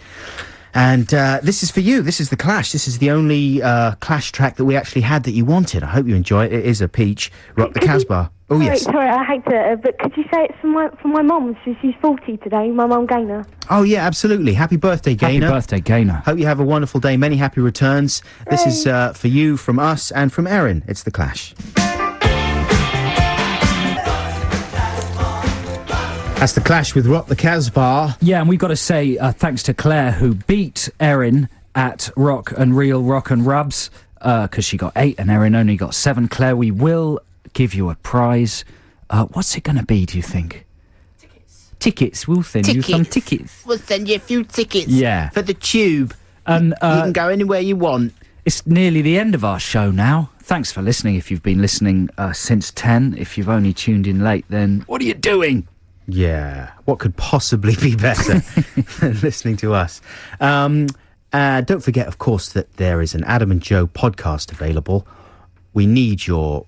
And this is for you. This is The Clash. This is the only Clash track that we actually had that you wanted. I hope you enjoy it. It is a peach. Rock the Casbah. Oh, yes. Sorry, I hate to, but could you say it's for my mum? She's 40 today, my mum Gaynor. Oh, yeah, absolutely. Happy birthday, Gaynor. Happy birthday, Gaynor. Hope you have a wonderful day. Many happy returns. This is for you, from us, and from Erin. It's The Clash. That's The Clash with Rock the Casbah. Yeah, and we've got to say thanks to Claire, who beat Erin at Rock and Real Rock and Rubs, because she got 8 and Erin only got 7. Claire, we will give you a prize. What's it going to be, do you think? Tickets. We'll send you some tickets. We'll send you a few tickets. Yeah. For the tube. And you can go anywhere you want. It's nearly the end of our show now. Thanks for listening. If you've been listening since 10, if you've only tuned in late, then what are you doing? Yeah, what could possibly be better than listening to us? Don't forget, of course, that there is an Adam and Joe podcast available. We need your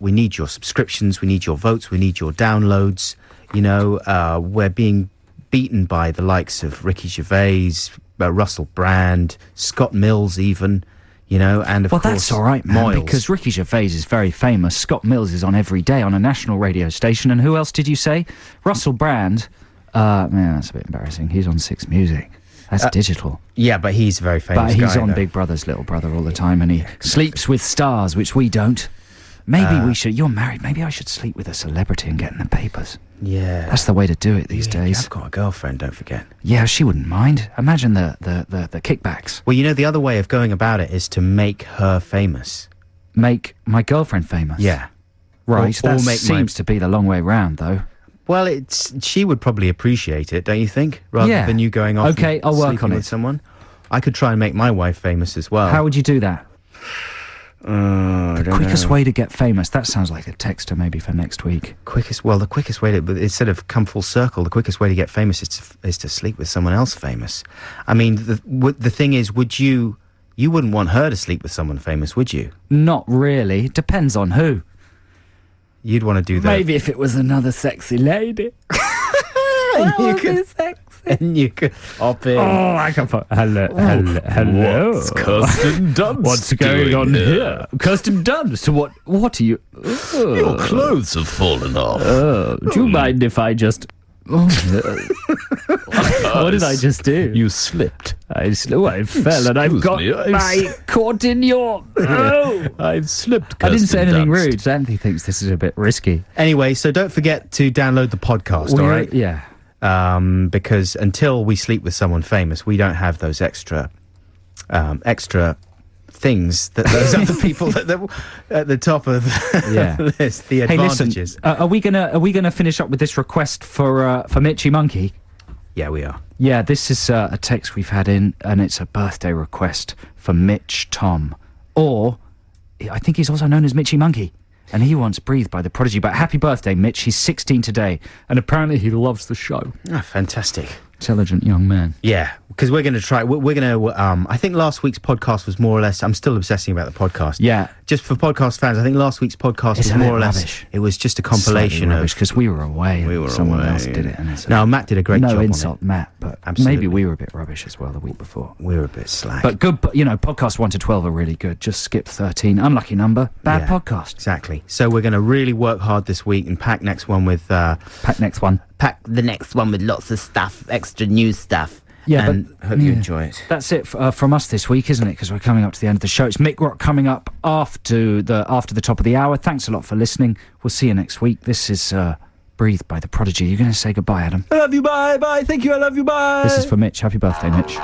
subscriptions. We need your votes. We need your downloads. You know, we're being beaten by the likes of Ricky Gervais, Russell Brand, Scott Mills, even. You know, and of course, that's all right, man, Moyles. because Ricky Gervais is very famous. Scott Mills is on every day on a national radio station. And who else did you say? Russell Brand. Man, that's a bit embarrassing. He's on Six Music. That's digital. Yeah, but he's a very famous But he's guy, on though. Big Brother's Little Brother all the time, and he sleeps with stars, which we don't. Maybe we should... You're married. Maybe I should sleep with a celebrity and get in the papers. Yeah. That's the way to do it these days. I've got a girlfriend, don't forget. Yeah, she wouldn't mind. Imagine the kickbacks. Well, you know, the other way of going about it is to make her famous. Make my girlfriend famous? Yeah. Right, Or that make seems to be the long way round, though. Well, she would probably appreciate it, don't you think? Rather than you going off Okay, and I'll work sleeping on with it. someone. I could try and make my wife famous as well. How would you do that? I don't Quickest know. way to get famous. That sounds like a texter maybe for next week. The quickest way to, but instead of come full circle, the quickest way to get famous is to sleep with someone else famous. I mean, the thing is, you wouldn't want her to sleep with someone famous, would you? Not really. Depends on who. You'd want to do that. Maybe if it was another sexy lady. And you could hop in. Oh, I can put... Hello. What's Kirsten Dunst What's going on here? Kirsten Dunst, what are you... Oh. Your clothes have fallen off. Oh, do you mind if I just... Oh. What did I just do? You slipped. I fell and I've got my caught in your... Oh! I've slipped, Kirsten I didn't say anything Dunst. rude. Anthony thinks this is a bit risky. Anyway, so don't forget to download the podcast, all right? Yeah. Because until we sleep with someone famous, we don't have those extra things that those other people that at the top of the list, the advantages. Hey, listen, are we gonna finish up with this request for Mitchy Monkey? Yeah, we are. Yeah, this is a text we've had in, and it's a birthday request for Mitch Tom, or I think he's also known as Mitchy Monkey. And he wants Breathe by The Prodigy. But happy birthday, Mitch. He's 16 today. And apparently he loves the show. Oh, fantastic. Intelligent young man. Yeah, because we're going to try... We're going to... I think last week's podcast was more or less... I'm still obsessing about the podcast. Yeah. Just for podcast fans, I think last week's podcast was more or less... Rubbish. It was just a compilation of... because we were away and someone else did it. And no, Matt did a great job No on insult, it. Matt, but Absolutely. maybe we were a bit rubbish as well the week before. We were a bit slack. But good, podcasts 1 to 12 are really good. Just skip 13. Unlucky number. Bad podcast. Exactly. So we're going to really work hard this week and pack next one with... Pack next one. Pack the next one with lots of stuff, extra new stuff. Yeah, and hope you enjoy it. That's it from us this week, isn't it? Because we're coming up to the end of the show. It's Mick Rock coming up after the top of the hour. Thanks a lot for listening. We'll see you next week. This is Breathe by The Prodigy. You're going to say goodbye, Adam? I love you, bye, bye. Thank you, I love you, bye. This is for Mitch. Happy birthday, Mitch.